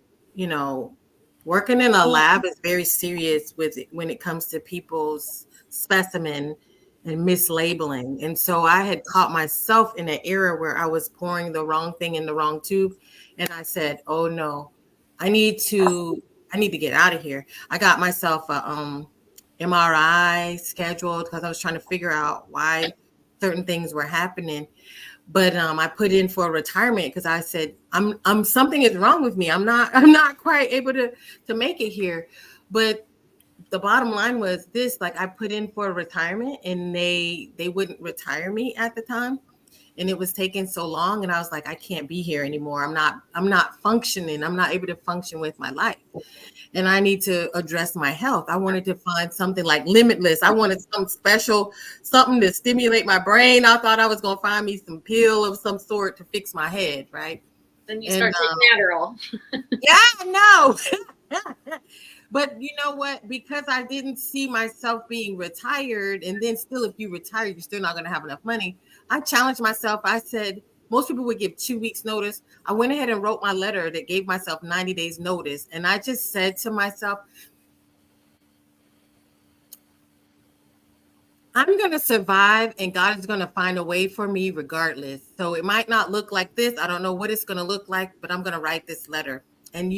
working in a lab is very serious when it comes to people's specimen and mislabeling. And so I had caught myself in an era where I was pouring the wrong thing in the wrong tube. And I said, oh no, I need to get out of here. I got myself a MRI scheduled because I was trying to figure out why certain things were happening. But I put in for retirement because I said, I'm something is wrong with me. I'm not quite able to make it here. But the bottom line was this: like, I put in for retirement and they wouldn't retire me at the time. And it was taking so long, and I was like, I can't be here anymore. I'm not functioning. I'm not able to function with my life. And I need to address my health. I wanted to find something like Limitless. I wanted some special, something to stimulate my brain. I thought I was going to find me some pill of some sort to fix my head, right? Then you start taking Adderall. Yeah, no. But you know what? Because I didn't see myself being retired, and then still, if you retire, you're still not going to have enough money. I challenged myself. I said, most people would give 2 weeks notice. I went ahead and wrote my letter that gave myself 90 days notice. And I just said to myself, I'm going to survive, and God is going to find a way for me regardless. So it might not look like this. I don't know what it's going to look like, but I'm going to write this letter. And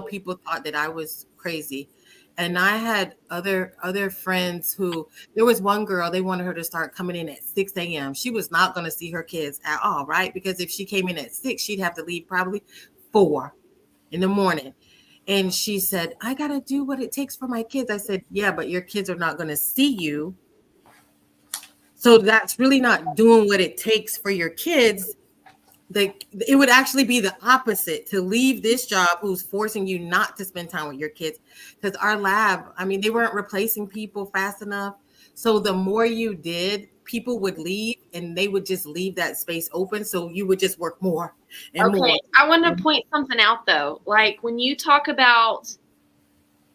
people thought that I was crazy. And I had other friends who, there was one girl, they wanted her to start coming in at 6 a.m. She was not going to see her kids at all, right? Because if she came in at 6, she'd have to leave probably 4 in the morning. And she said, I got to do what it takes for my kids. I said, yeah, but your kids are not going to see you. So that's really not doing what it takes for your kids. It would actually be the opposite, to leave this job who's forcing you not to spend time with your kids. Because our lab, I mean, they weren't replacing people fast enough. So the more you did, people would leave and they would just leave that space open. So you would just work more and more. Okay, I want to point something out though. Like when you talk about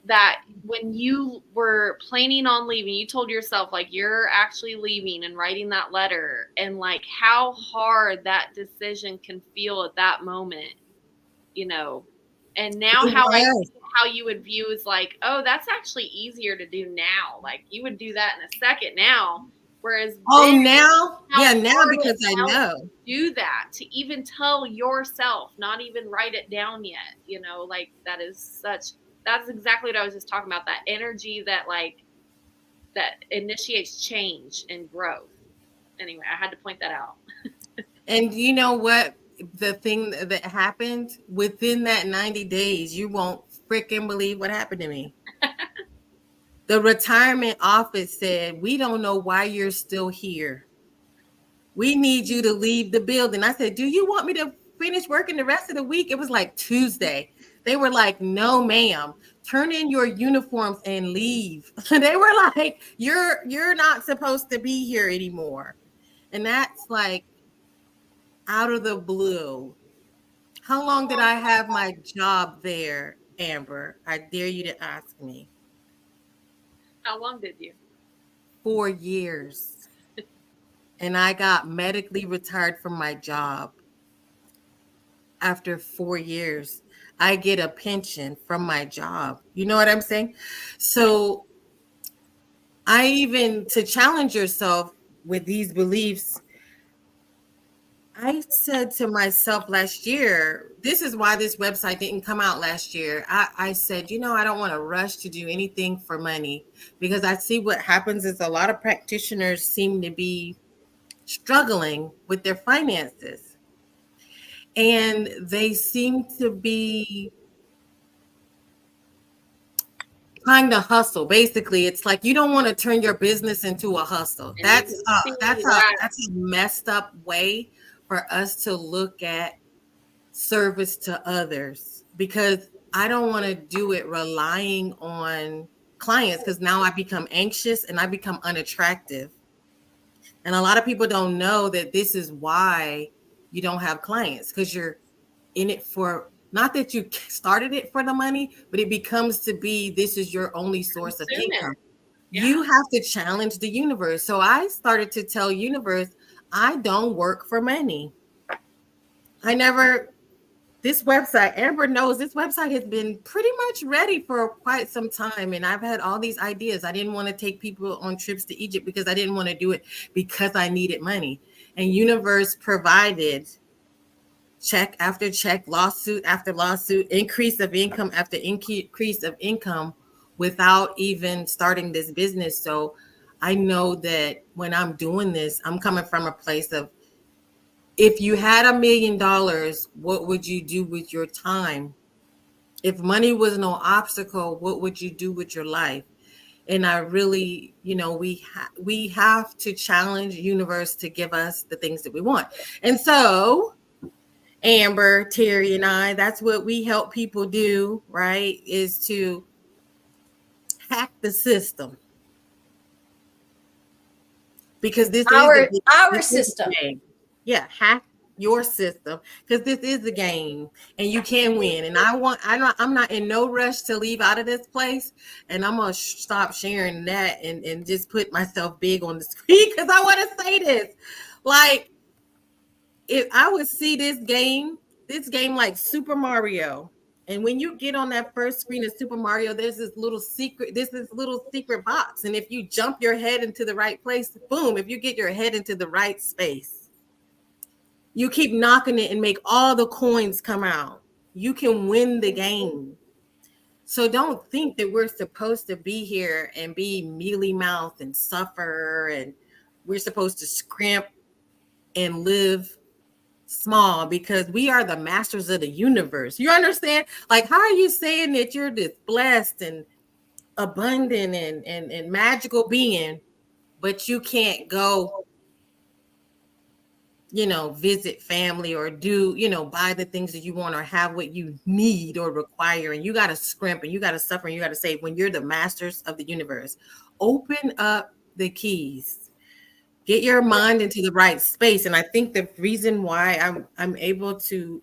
that, when you were planning on leaving, you told yourself like you're actually leaving and writing that letter, and like how hard that decision can feel at that moment, you know. And now how you would view is like, oh, that's actually easier to do now. Like you would do that in a second now. Whereas now because I know do that, to even tell yourself, not even write it down yet, you know, like that's exactly what I was just talking about, that energy that like that initiates change and growth. Anyway, I had to point that out. And you know what? The thing that happened within that 90 days, you won't freaking believe what happened to me. The retirement office said, we don't know why you're still here. We need you to leave the building. I said, do you want me to finish working the rest of the week? It was like Tuesday. They were like, no, ma'am, turn in your uniforms and leave. They were like, you're not supposed to be here anymore. And that's like out of the blue. How long did I have my job there, Amber? I dare you to ask me. How long did you? 4 years. And I got medically retired from my job after 4 years. I get a pension from my job. You know what I'm saying? So to challenge yourself with these beliefs, I said to myself last year, this is why this website didn't come out last year. I said, I don't want to rush to do anything for money, because I see what happens is a lot of practitioners seem to be struggling with their finances. And they seem to be trying to hustle. Basically, it's like you don't want to turn your business into a hustle. That's a messed up way for us to look at service to others, because I don't want to do it relying on clients, because now I become anxious and I become unattractive. And a lot of people don't know that this is why you don't have clients, because you're in it for, not that you started it for the money, but it becomes to be, this is your only source of income. Yeah. You have to challenge the universe. So I started to tell universe, I don't work for money. This website, Amber knows, this website has been pretty much ready for quite some time. And I've had all these ideas. I didn't want to take people on trips to Egypt because I didn't want to do it because I needed money. And universe provided check after check, lawsuit after lawsuit, increase of income after increase of income without even starting this business. So I know that when I'm doing this, I'm coming from a place of, if you had $1 million, what would you do with your time? If money was no obstacle, what would you do with your life? And I really, we have to challenge universe to give us the things that we want. And so Amber, Terry, and I, that's what we help people do, right? Is to hack the system. Because this is our system. Yeah, hack your system, because this is a game and you can win. And I'm not in no rush to leave out of this place, and I'm gonna stop sharing that and just put myself big on the screen, because I want to say this. Like, if I would see this game like Super Mario, and when you get on that first screen of Super Mario, there's this little secret box, and if you jump your head into the right place, boom, if you get your head into the right space, you keep knocking it and make all the coins come out, you can win the game. So don't think that we're supposed to be here and be mealy mouthed and suffer, and we're supposed to scrimp and live small, because we are the masters of the universe. You understand? Like, how are you saying that you're this blessed and abundant and magical being, but you can't go, visit family or do, buy the things that you want or have what you need or require, and you got to scrimp and you got to suffer and you got to save when you're the masters of the universe? Open up the keys. Get your mind into the right space. And I think the reason why I'm able to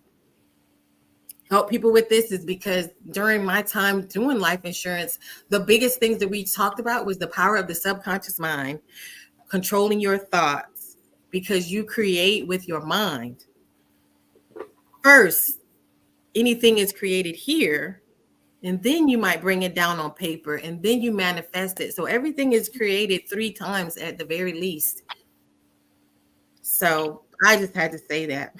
help people with this is because during my time doing life insurance, the biggest things that we talked about was the power of the subconscious mind, controlling your thoughts, because you create with your mind. First, anything is created here, and then you might bring it down on paper, and then you manifest it. So everything is created 3 times at the very least. So I just had to say that.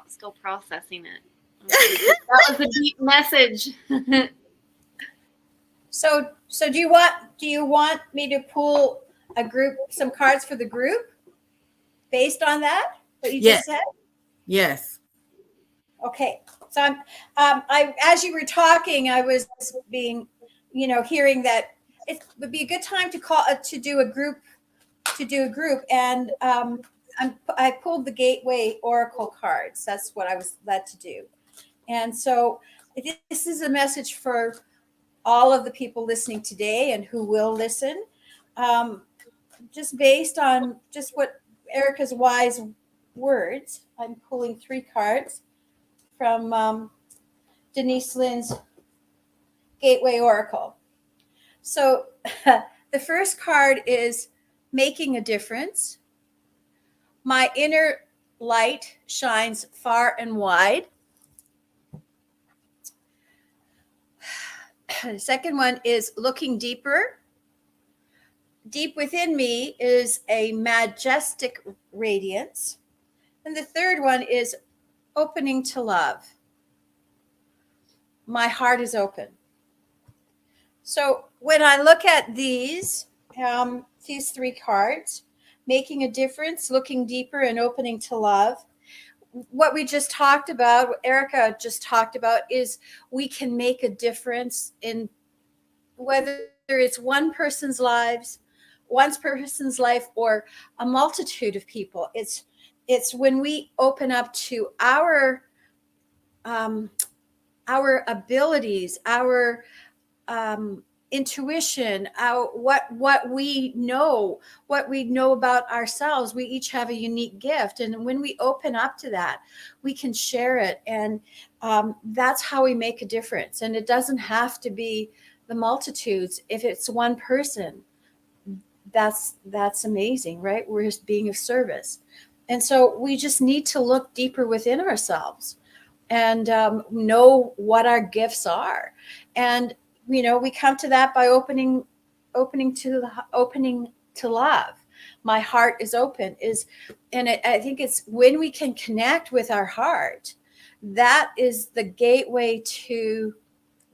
Still processing it. That was a deep message. So do you want me to pull some cards for the group based on that? What you just said? Yes. Okay. So I as you were talking, I was hearing that it would be a good time to do a group, and I pulled the Gateway Oracle cards. That's what I was led to do. And so this is a message for all of the people listening today and who will listen, just based on just what Erica's wise words. I'm pulling 3 cards from Denise Lynn's Gateway Oracle. So the first card is making a difference. My inner light shines far and wide. The second one is looking deeper. Deep within me is a majestic radiance. And the third one is opening to love. My heart is open. So when I look at these 3 cards, making a difference, looking deeper, and opening to love, what we just talked about, what Erica just talked about, is we can make a difference in whether it's one person's life or a multitude of people. It's when we open up to our abilities, our intuition, what we know about ourselves. We each have a unique gift, and when we open up to that, we can share it, and that's how we make a difference. And it doesn't have to be the multitudes. If it's one person, that's amazing, right? We're just being of service. And so we just need to look deeper within ourselves and know what our gifts are. And we come to that by opening to love. My heart is open. I think it's when we can connect with our heart, that is the gateway to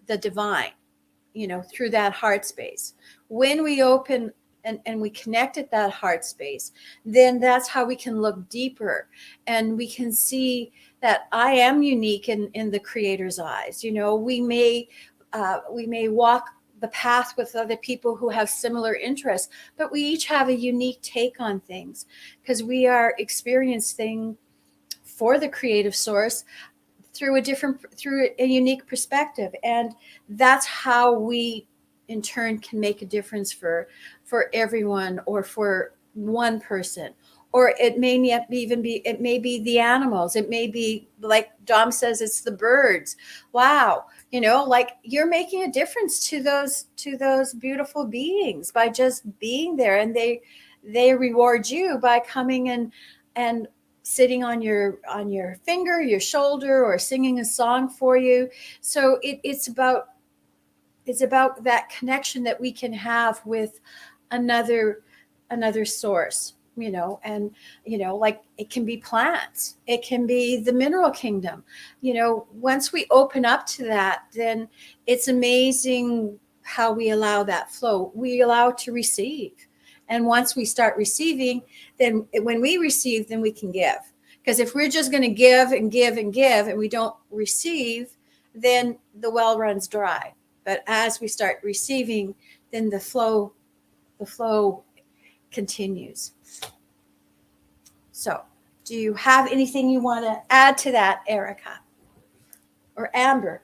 the divine, through that heart space. When we open and we connect at that heart space, then that's how we can look deeper, and we can see that I am unique in the Creator's eyes. We may walk the path with other people who have similar interests, but we each have a unique take on things because we are experiencing for the creative source through a unique perspective. And that's how we in turn can make a difference for everyone, or for one person. Or it may not even be, it may be the animals. It may be, like Dom says, it's the birds. Wow. Like you're making a difference to those beautiful beings by just being there. And they reward you by coming and sitting on your finger, your shoulder, or singing a song for you. So it's about that connection that we can have with another source, and, like it can be plants, it can be the mineral kingdom. Once we open up to that, then it's amazing how we allow that flow. We allow to receive. And once we start receiving, then when we receive, then we can give. Because if we're just going to give and give and give and we don't receive, then the well runs dry. But as we start receiving, then the flow continues. So, do you have anything you want to add to that, Erica or Amber?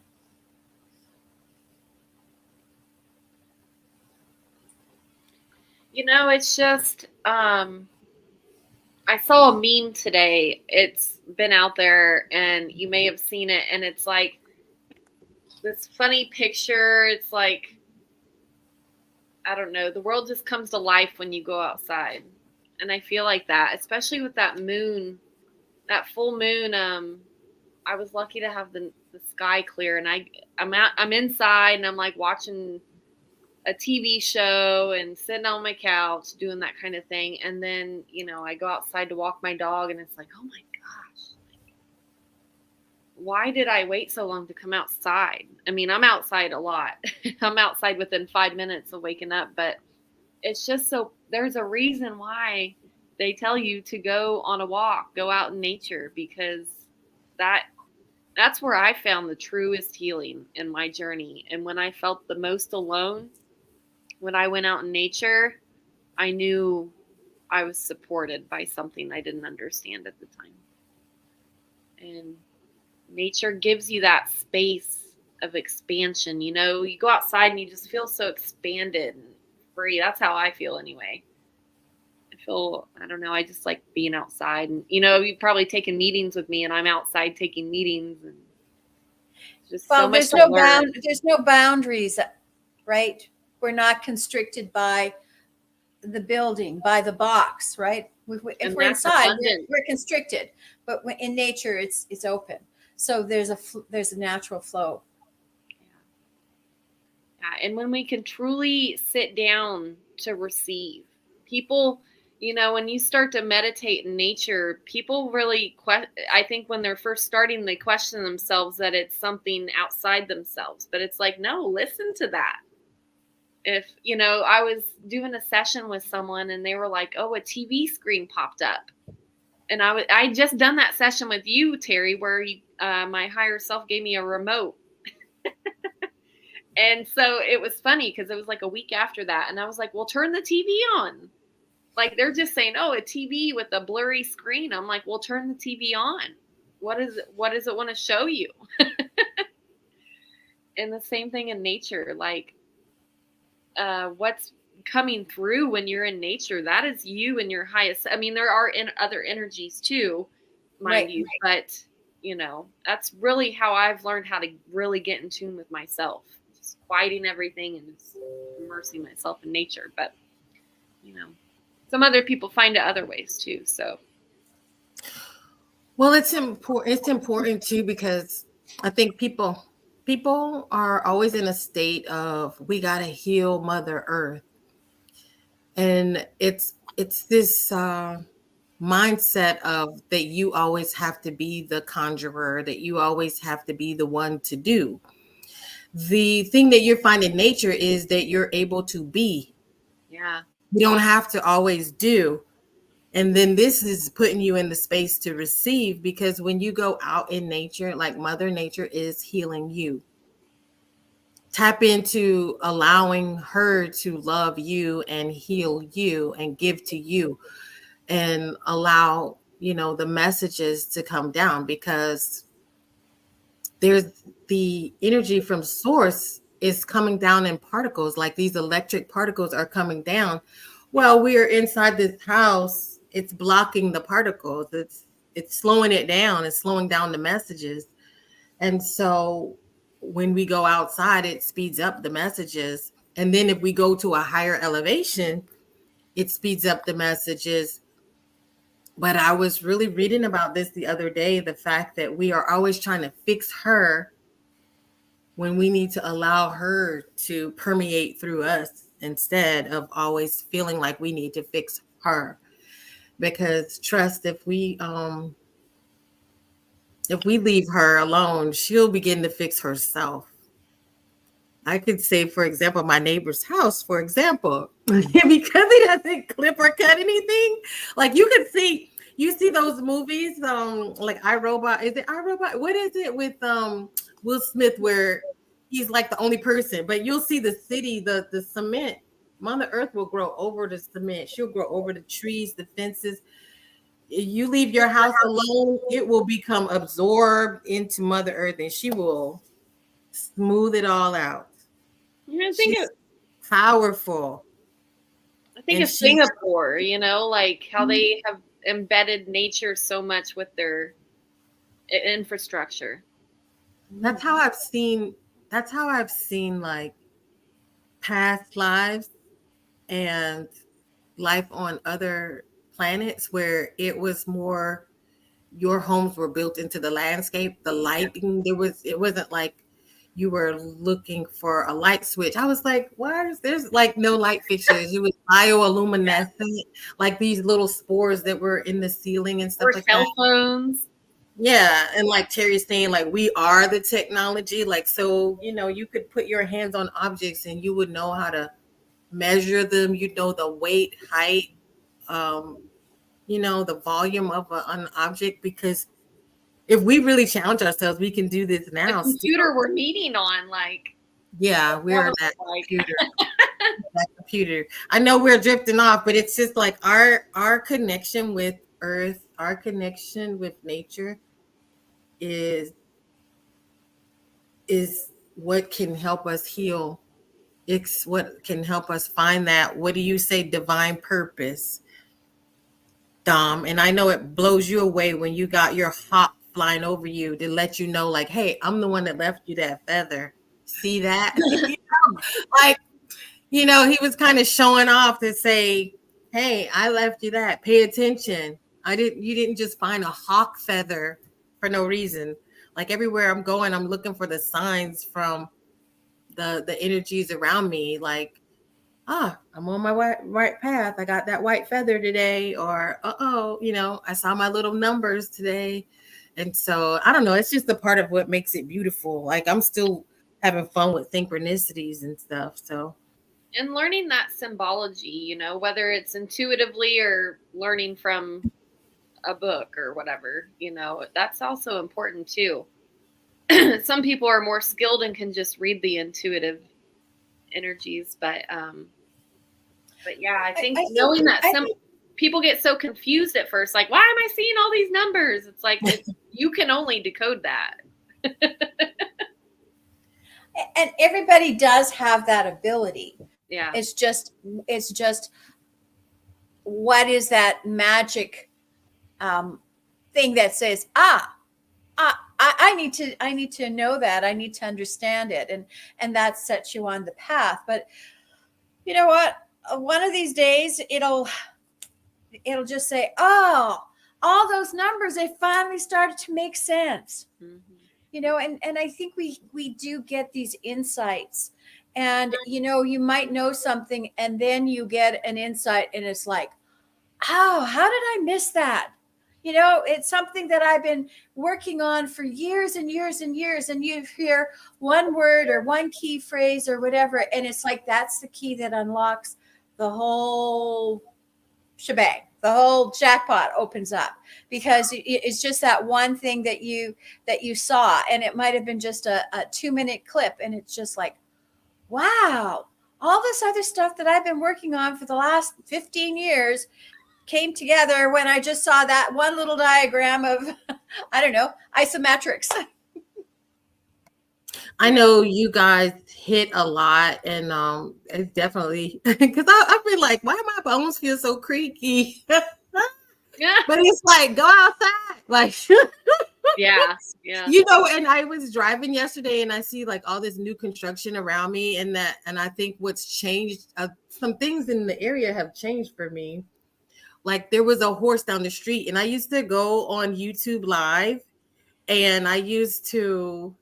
It's just I saw a meme today. It's been out there and you may have seen it, and it's like this funny picture. It's like, I don't know, the world just comes to life when you go outside. And I feel like that, especially with that moon, that full moon. I was lucky to have the sky clear, and I'm inside and I'm like watching a TV show and sitting on my couch doing that kind of thing. And then, I go outside to walk my dog, and it's like, oh my gosh, why did I wait so long to come outside? I mean, I'm outside a lot. I'm outside within 5 minutes of waking up, but it's just there's a reason why they tell you to go on a walk, go out in nature, because that's where I found the truest healing in my journey. And when I felt the most alone, when I went out in nature, I knew I was supported by something I didn't understand at the time. And nature gives you that space of expansion. You go outside and you just feel so expanded and free. That's how I feel anyway. I don't know, I just like being outside. And, you've probably taken meetings with me, and I'm outside taking meetings. And just so much to learn. There's no boundaries, right? We're not constricted by the building, by the box, right? If we're inside, we're constricted, but in nature, it's open. So there's a natural flow. Yeah, and when we can truly sit down to receive, people, when you start to meditate in nature, people really, I think when they're first starting, they question themselves that it's something outside themselves. But it's like, no, listen to that. If, I was doing a session with someone and they were like, oh, a TV screen popped up. And I just done that session with you, Terry, where my higher self gave me a remote. And so it was funny because it was like a week after that. And I was like, well, turn the TV on. Like, they're just saying, oh, a TV with a blurry screen. I'm like, well, turn the TV on. What does it want to show you? And the same thing in nature. Like, what's coming through when you're in nature, that is you and your highest. I mean, there are other energies too, mind you, but that's really how I've learned how to really get in tune with myself, just quieting everything and just immersing myself in nature. But some other people find it other ways too. So, well, it's important too, because I think people are always in a state of, we got to heal Mother Earth. And it's this mindset of that you always have to be the conjurer, that you always have to be the one to do. The thing that you're finding in nature is that you're able to be. Yeah. You don't have to always do. And then this is putting you in the space to receive, because when you go out in nature, like Mother Nature is healing you. Tap into allowing her to love you and heal you and give to you, and allow, the messages to come down, because there's the energy from source is coming down in particles. Like, these electric particles are coming down. Well, we are inside this house. It's blocking the particles. It's slowing it down. It's slowing down the messages. And so when we go outside, it speeds up the messages. And then if we go to a higher elevation, it speeds up the messages. But I was really reading about this the other day, the fact that we are always trying to fix her when we need to allow her to permeate through us, instead of always feeling like we need to fix her. because trust, if we leave her alone, she'll begin to fix herself. I could say, for example, my neighbor's house, for example, because he doesn't clip or cut anything. Like you see those movies, like iRobot. Is it iRobot? What is it with Will Smith where he's like the only person? But you'll see the city, the cement. Mother Earth will grow over the cement. She'll grow over the trees, the fences. If you leave your house alone, it will become absorbed into Mother Earth, and she will smooth it all out. I She's powerful. think And of Singapore, you know, like how they have embedded nature so much with their infrastructure. That's how I've seen like past lives and life on other planets where it was more your homes were built into the landscape, the lighting. It wasn't like you were looking for a light switch. I was like, why is there's like no light fixtures? It was bioluminescent, like these little spores that were in the ceiling and stuff Or like cell that. phones. Yeah, and like Terry's saying, like we are the technology. Like so, you could put your hands on objects and you would know how to measure them. You know the weight, height, the volume of an object. Because if we really challenge ourselves, we can do this The now. computer we're meeting on, like, Yeah, we are was that like- computer. That computer. I know we're drifting off, but it's just like our connection with Earth, our connection with nature is what can help us heal. It's what can help us find that, what do you say, divine purpose, Dom? And I know it blows you away when you got your hawk flying over you to let you know, like, hey, I'm the one that left you that feather. See that? Like, he was kind of showing off to say, hey, I left you that. Pay attention. You didn't just find a hawk feather for no reason. Like everywhere I'm going, I'm looking for the signs from the energies around me. Like, I'm on my right path. I got that white feather today, or I saw my little numbers today. And so I don't know, it's just a part of what makes it beautiful. Like I'm still having fun with synchronicities and stuff. So and learning that symbology, whether it's intuitively or learning from a book or whatever, that's also important too. Some people are more skilled and can just read the intuitive energies, but yeah, I think knowing that people get so confused at first, like, why am I seeing all these numbers? It's like you can only decode that. And everybody does have that ability. Yeah. It's just what is that magic thing that says, I need to know that. I need to understand it. And that sets you on the path. But you know what? One of these days it'll just say, oh, all those numbers, they finally started to make sense. Mm-hmm. And I think we do get these insights. And you might know something and then you get an insight and it's like, oh, how did I miss that? It's something that I've been working on for years and years and years. And you hear one word or one key phrase or whatever. And it's like, that's the key that unlocks the whole shebang. The whole jackpot opens up because it's just that one thing that you saw. And it might've been just a 2-minute clip. And it's just like, wow, all this other stuff that I've been working on for the last 15 years came together when I just saw that one little diagram of, I don't know, isometrics. I know you guys hit a lot, and it's definitely because I feel like, why my bones feel so creaky? Yeah. But it's like, go outside, like Yeah. And I was driving yesterday and I see like all this new construction around me, and I think what's changed, some things in the area have changed for me. Like there was a horse down the street, and I used to go on YouTube Live, and I used to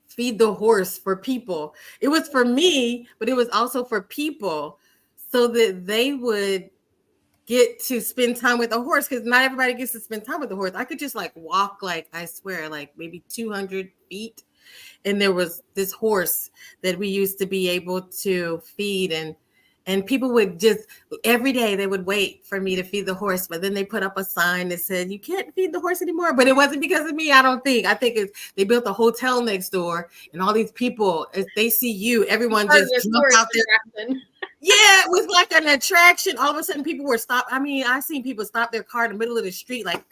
feed the horse for people. It was for me, but it was also for people so that they would get to spend time with a horse, because not everybody gets to spend time with a horse. I could just like walk, like I swear, like maybe 200 feet. And there was this horse that we used to be able to feed, and people would just every day they would wait for me to feed the horse, but then they put up a sign that said you can't feed the horse anymore. But it wasn't because of me. I think it's they built a hotel next door, and all these people, as they see you, everyone just jumped out there. Yeah, it was like an attraction. All of a sudden people were stopped. I mean, I seen people stop their car in the middle of the street, like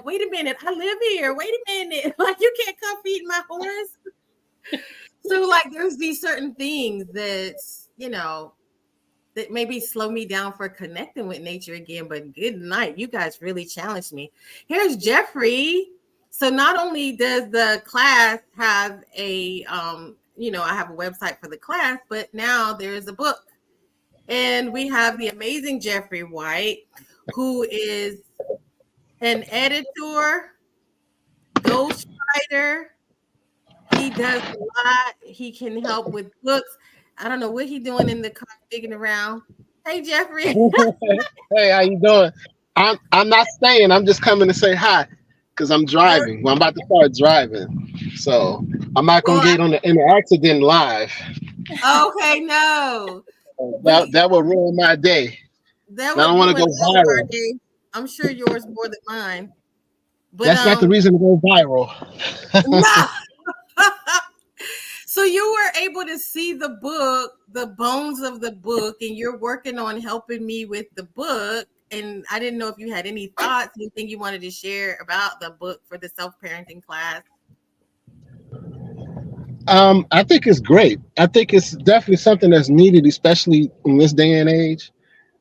wait a minute, I live here, wait a minute, like you can't come feed my horse. So like there's these certain things that, you know, that maybe slow me down for connecting with nature again. But good night. You guys really challenged me. Here's Jeffrey. So not only does the class have a, you know, I have a website for the class, but now there's a book. And we have the amazing Jeffrey White, who is an editor, ghostwriter. He does a lot. He can help with books. I don't know what he's doing in the car, digging around. Hey, Jeffrey. Hey, how you doing? I'm not staying. I'm just coming to say hi because I'm driving. Well, I'm about to start driving, so I'm not gonna get on in the accident live. Okay, no. That will ruin my day. I don't want to go viral. I'm sure yours more than mine. But that's not the reason to go viral. No. So you were able to see the book, the bones of the book, and you're working on helping me with the book. And I didn't know if you had any thoughts, anything you wanted to share about the book for the self-parenting class. I think it's great. I think it's definitely something that's needed, especially in this day and age.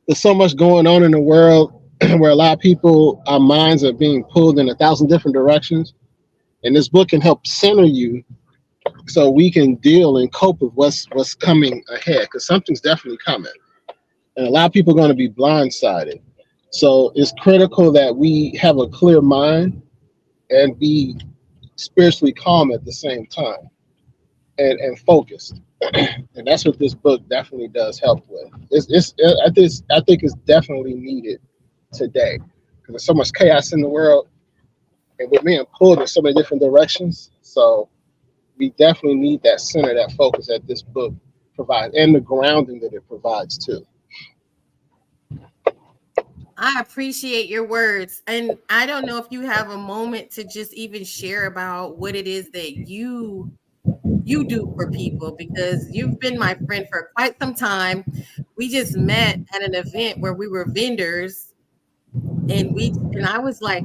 There's so much going on in the world where a lot of people, our minds are being pulled in 1,000 different directions. And this book can help center you so we can deal and cope with what's coming ahead, because something's definitely coming. And a lot of people are going to be blindsided. So it's critical that we have a clear mind and be spiritually calm at the same time and focused. And that's what this book definitely does help with. I think it's definitely needed today because there's so much chaos in the world and we're being pulled in so many different directions. So we definitely need that center, that focus that this book provides, and the grounding that it provides too. I appreciate your words. And I don't know if you have a moment to just even share about what it is that you do for people, because you've been my friend for quite some time. We just met at an event where we were vendors, and I was like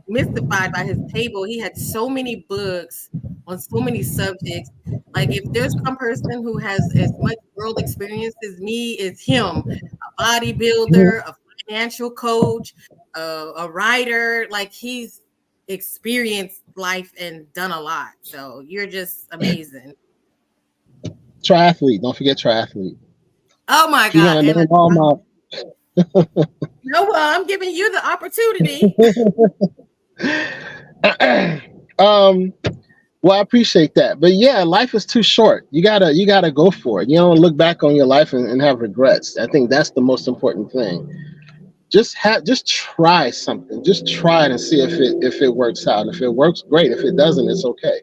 mystified by his table. He had so many books on so many subjects. Like if there's one person who has as much world experience as me, it's him. A bodybuilder, a financial coach, a writer. Like he's experienced life and done a lot. So you're just amazing. Triathlete, don't forget triathlete. Oh my God. No, well, I'm giving you the opportunity. Well, I appreciate that. But yeah, life is too short. You gotta go for it. You don't look back on your life and have regrets. I think that's the most important thing. Just try something. Just try it and see if it works out. If it works, great. If it doesn't, it's okay.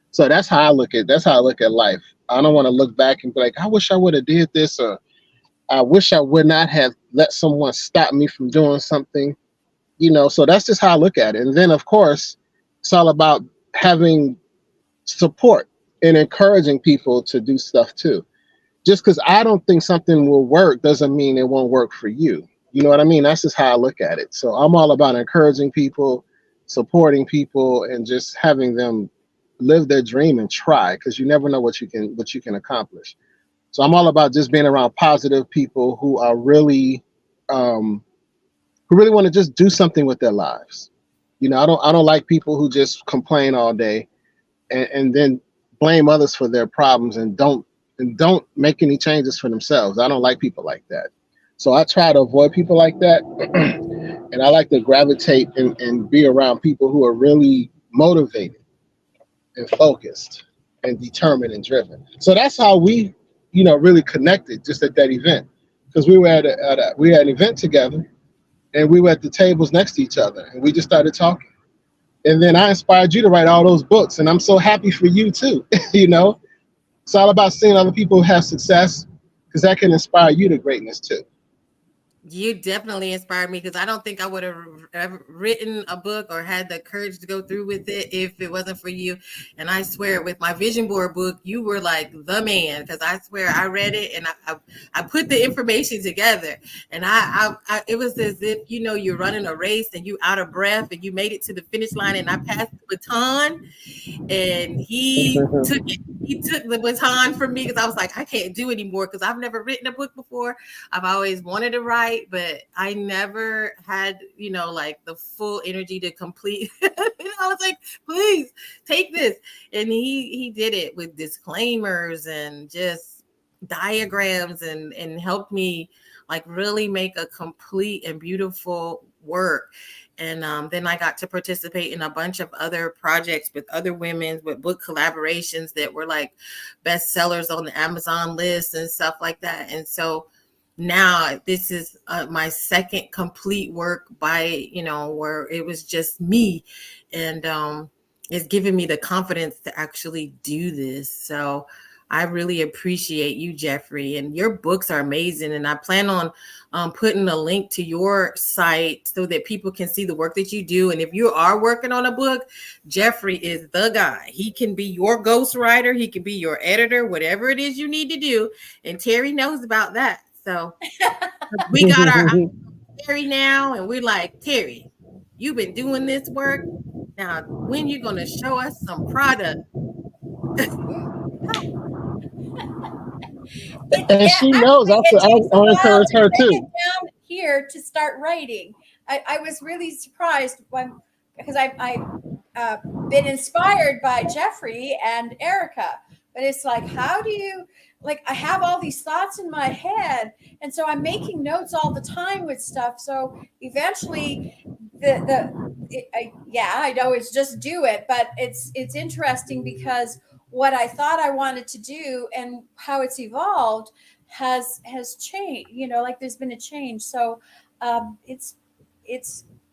So that's how I look at life. I don't want to look back and be like, I wish I would have did this, or I wish I would not have let someone stop me from doing something. So that's just how I look at it. And then of course, it's all about having support and encouraging people to do stuff too. Just because I don't think something will work doesn't mean it won't work for you. You know what I mean? That's just how I look at it. So I'm all about encouraging people, supporting people, and just having them live their dream and try, because you never know what you can accomplish. So I'm all about just being around positive people who are really want to just do something with their lives. I don't like people who just complain all day and then blame others for their problems and don't make any changes for themselves. I don't like people like that. So I try to avoid people like that. And I like to gravitate and be around people who are really motivated and focused and determined and driven. So that's how we, really connected just at that event, because we were at an event together, and we were at the tables next to each other, and we just started talking. And then I inspired you to write all those books, and I'm so happy for you too. You know, it's all about seeing other people have success, because that can inspire you to greatness too. You definitely inspired me, because I don't think I would have ever written a book or had the courage to go through with it if it wasn't for you. And I swear, with my vision board book, you were like the man, because I swear I read it and I put the information together, and I it was as if, you know, you're running a race and you out of breath and you made it to the finish line, and I passed the baton, and he took the baton from me, because I was like, I can't do anymore, because I've never written a book before. I've always wanted to write, but I never had, you know, like the full energy to complete. I was like, please take this. And he did it with disclaimers and just diagrams, and helped me like really make a complete and beautiful work. And then I got to participate in a bunch of other projects with other women, with book collaborations that were like bestsellers on the Amazon list and stuff like that. And so now this is my second complete work by, you know, where it was just me, and it's given me the confidence to actually do this. So I really appreciate you, Jeffrey, and your books are amazing. And I plan on putting a link to your site so that people can see the work that you do. And if you are working on a book, Jeffrey is the guy. He can be your ghostwriter. He can be your editor, whatever it is you need to do. And Terry knows about that. So we got our Terry now, and we're like, Terry, you've been doing this work. Now, when you going to show us some product? And she knows. I encourage her too. Down here to start writing. I was really surprised because I've been inspired by Jeffrey and Erica, but it's like, how do you, like, I have all these thoughts in my head, and so I'm making notes all the time with stuff. So eventually, I know it's just do it, but it's interesting because what I thought I wanted to do and how it's evolved has changed, you know, like there's been a change. So it's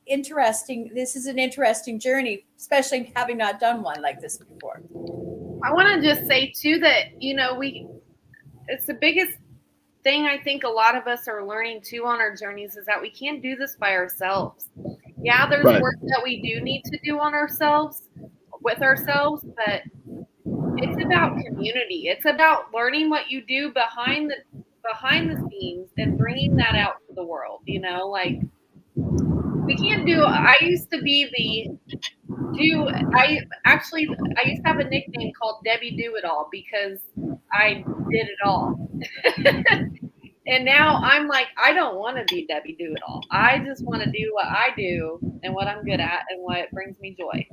interesting. This is an interesting journey, especially having not done one like this before. I want to just say too that, you know, it's the biggest thing I think a lot of us are learning too on our journeys is that we can't do this by ourselves. Yeah, there's work that we do need to do on ourselves, with ourselves, but it's about community. It's about learning what you do behind the scenes and bringing that out to the world. You know, like we can't do. I used to have a nickname called Debbie Do It All because I did it all. And now I'm like, I don't want to be Debbie Do It All. I just want to do what I do and what I'm good at and what brings me joy.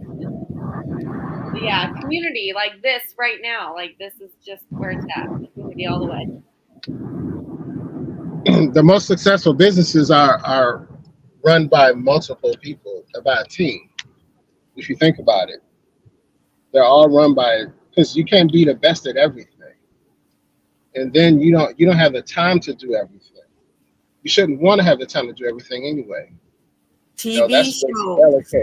Yeah, community like this right now, like this is just where it's at. Community all the way. The most successful businesses are run by multiple people, by a team. If you think about it, they're all run by, because you can't be the best at everything, and then you don't have the time to do everything. You shouldn't want to have the time to do everything anyway. TV shows.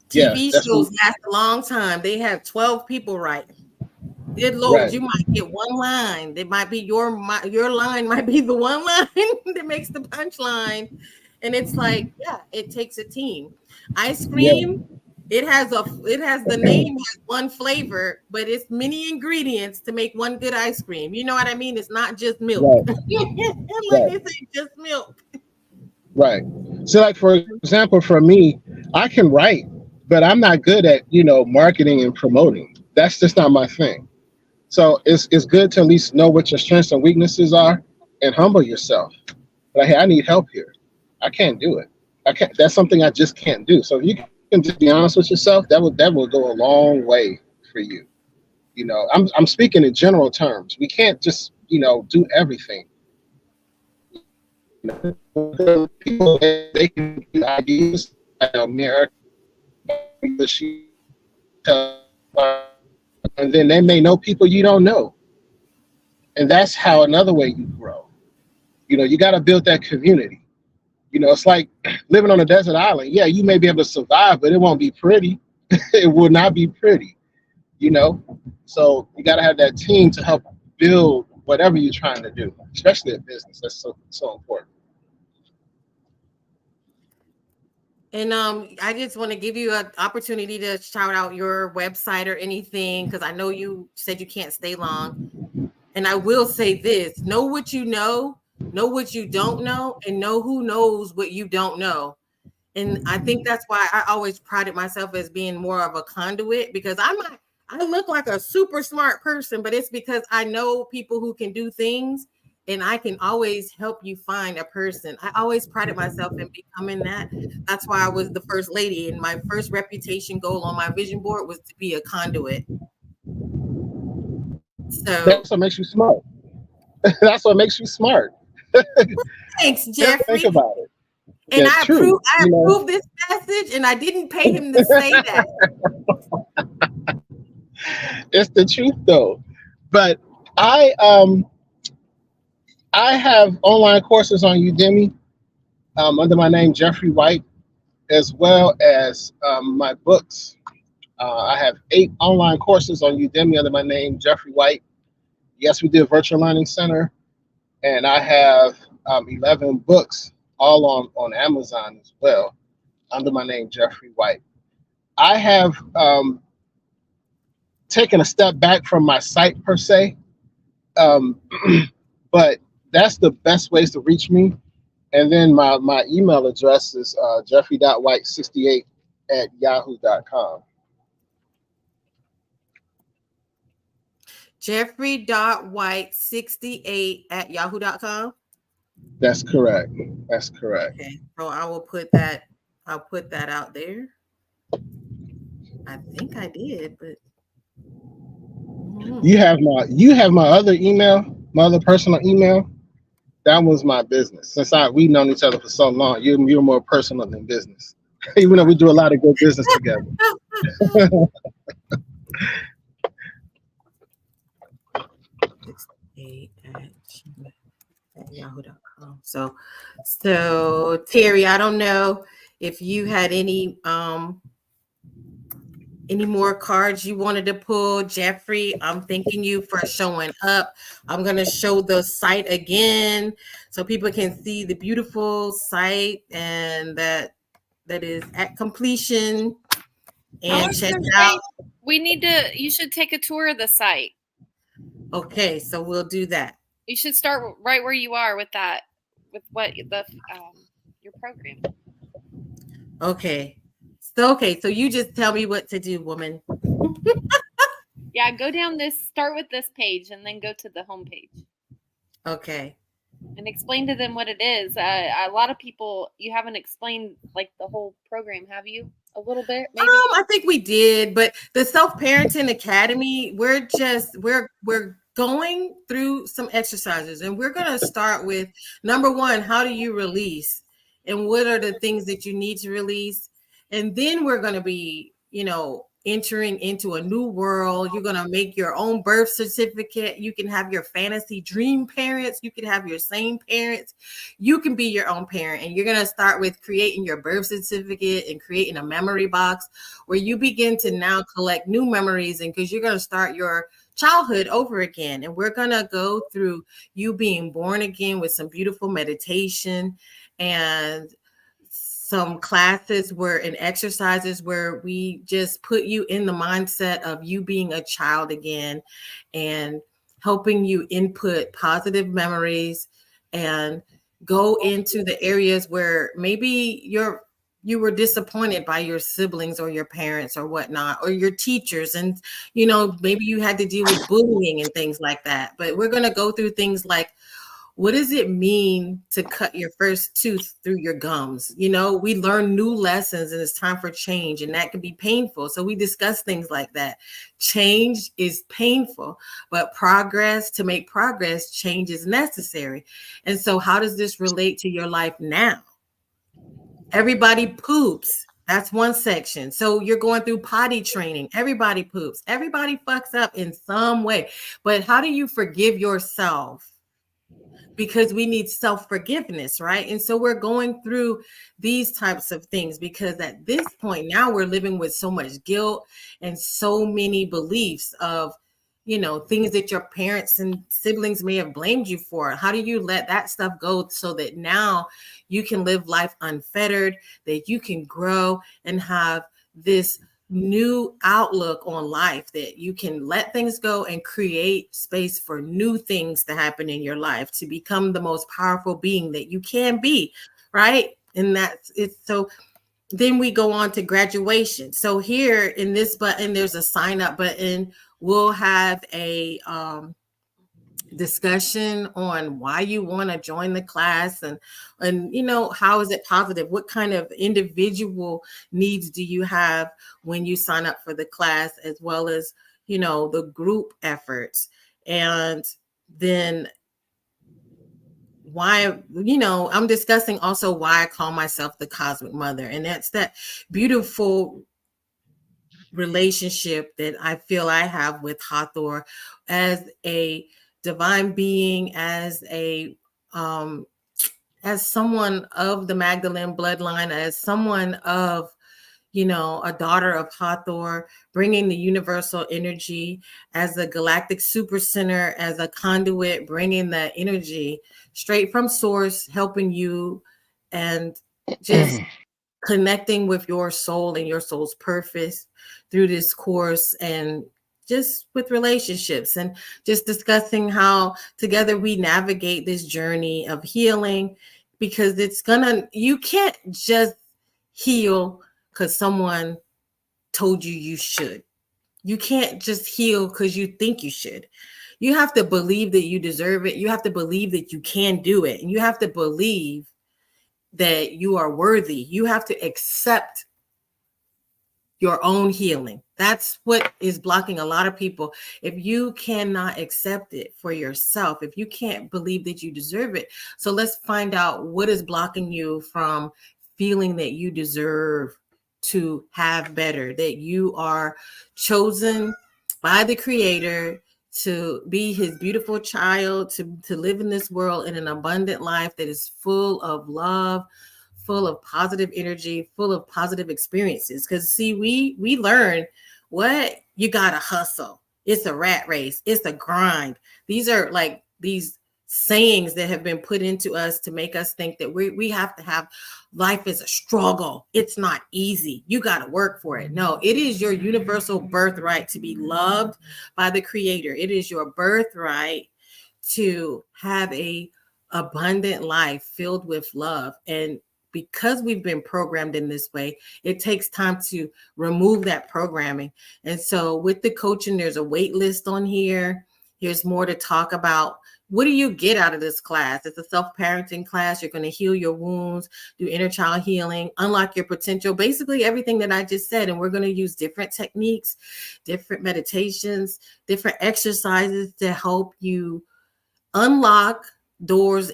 TV shows last a long time. They have 12 people writing. Good Lord, you might get one line. It might be your line might be the one line that makes the punchline. And it's like, yeah, it takes a team. Ice cream, it has the name has one flavor, but it's many ingredients to make one good ice cream. You know what I mean? It's not just milk. It's just milk. Right. So like, for example, for me, I can write, but I'm not good at, marketing and promoting. That's just not my thing. So it's good to at least know what your strengths and weaknesses are and humble yourself. Like, hey, I need help here. I can't do it. That's something I just can't do. So if you can just be honest with yourself, that will go a long way for you. I'm speaking in general terms. We can't just, do everything. People, they can do ideas. And then they may know people you don't know. And that's how another way you grow. You got to build that community. You know, it's like living on a desert island. Yeah, you may be able to survive, but it won't be pretty. It will not be pretty, you know? So you got to have that team to help build whatever you're trying to do, especially a business. That's so important. And I just want to give you an opportunity to shout out your website or anything, because I know you said you can't stay long. And I will say this: know what you know what you don't know, and know who knows what you don't know. And I think that's why I always prided myself as being more of a conduit, because I look like a super smart person, but it's because I know people who can do things, and I can always help you find a person. I always prided myself in becoming that. That's why I was the first lady, and my first reputation goal on my vision board was to be a conduit. So That's what makes you smart. That's what makes you smart. thanks, Just Jeffrey. think about it. And It's I true, approve this message, and I didn't pay him to say that. It's the truth though. But I have online courses on Udemy under my name Jeffrey White, as well as my books. I have 8 online courses on Udemy under my name Jeffrey White. Yes, we did Virtual Learning Center, and I have 11 books all on Amazon as well under my name Jeffrey White. I have taken a step back from my site per se, but that's the best ways to reach me. And then my email address is jeffrey.white68@yahoo.com. Jeffrey.white68@yahoo.com. That's correct. That's correct. Okay, so I will put that. I'll put that out there. I think I did, but You have my other email, my other personal email. That was my business. Since we've known each other for so long, you're more personal than business. Even though we do a lot of good business together. at yahoo.com. So Terry, I don't know if you had any more cards you wanted to pull. Jeffrey, I'm thanking you for showing up. I'm going to show the site again so people can see the beautiful site, and that is at completion. And check it out. You should take a tour of the site. Okay, so we'll do that. You should start right where you are with your program. Okay, so you just tell me what to do, woman. Yeah, start with this page and then go to the home page. Okay. And explain to them what it is. A lot of people, you haven't explained like the whole program, have you? A little bit, maybe? I think we did, but the Self-Parenting Academy, we're going through some exercises, and we're going to start with number 1, how do you release? And what are the things that you need to release? And then we're going to be, entering into a new world. You're going to make your own birth certificate. You can have your fantasy dream parents. You can have your same parents. You can be your own parent. And you're going to start with creating your birth certificate and creating a memory box where you begin to now collect new memories, and because you're going to start your childhood over again. And we're going to go through you being born again with some beautiful meditation and some classes and exercises where we just put you in the mindset of you being a child again, and helping you input positive memories and go into the areas where maybe you were disappointed by your siblings or your parents or whatnot, or your teachers. And, maybe you had to deal with bullying and things like that. But we're going to go through things like, what does it mean to cut your first tooth through your gums? We learn new lessons, and it's time for change, and that can be painful. So we discuss things like that. Change is painful, but to make progress, change is necessary. And so how does this relate to your life now? Everybody poops. That's one section. So you're going through potty training. Everybody poops. Everybody fucks up in some way. But how do you forgive yourself? because we need self-forgiveness, right? And so we're going through these types of things because at this point now we're living with so much guilt and so many beliefs of, you know, things that your parents and siblings may have blamed you for. How do you let that stuff go so that now you can live life unfettered, that you can grow and have this new outlook on life, that you can let things go and create space for new things to happen in your life to become the most powerful being that you can be, right? And that's it. So then we go on to graduation. So here in this button, there's a sign up button. We'll have a discussion on why you want to join the class and you know, how is it positive? What kind of individual needs do you have when you sign up for the class, as well as, you know, the group efforts. And then why, you know, I'm discussing also why I call myself the Cosmic Mother. And that's that beautiful relationship that I feel I have with Hathor as a divine being, as someone of the Magdalene bloodline, as someone of, you know, a daughter of Hathor, bringing the universal energy, as a galactic super center, as a conduit, bringing the energy straight from source, helping you and just connecting with your soul and your soul's purpose through this course, and just with relationships, and just discussing how together we navigate this journey of healing, because you can't just heal because someone told you should. You can't just heal because you think you should. You have to believe that you deserve it. You have to believe that you can do it. And you have to believe that you are worthy. You have to accept your own healing. That's what is blocking a lot of people. If you cannot accept it for yourself, if you can't believe that you deserve it. So let's find out what is blocking you from feeling that you deserve to have better, that you are chosen by the Creator to be his beautiful child, to live in this world in an abundant life that is full of love, full of positive energy, full of positive experiences. Because see, we learn what you gotta hustle. It's a rat race. It's a grind. These are like these sayings that have been put into us to make us think that we have to have life is a struggle. It's not easy. You got to work for it. No, it is your universal birthright to be loved by the Creator. It is your birthright to have a abundant life filled with love. And because we've been programmed in this way, it takes time to remove that programming. And so with the coaching, there's a wait list on here. Here's more to talk about. What do you get out of this class? It's a self-parenting class. You're going to heal your wounds, do inner child healing, unlock your potential, basically everything that I just said. And we're going to use different techniques, different meditations, different exercises to help you unlock doors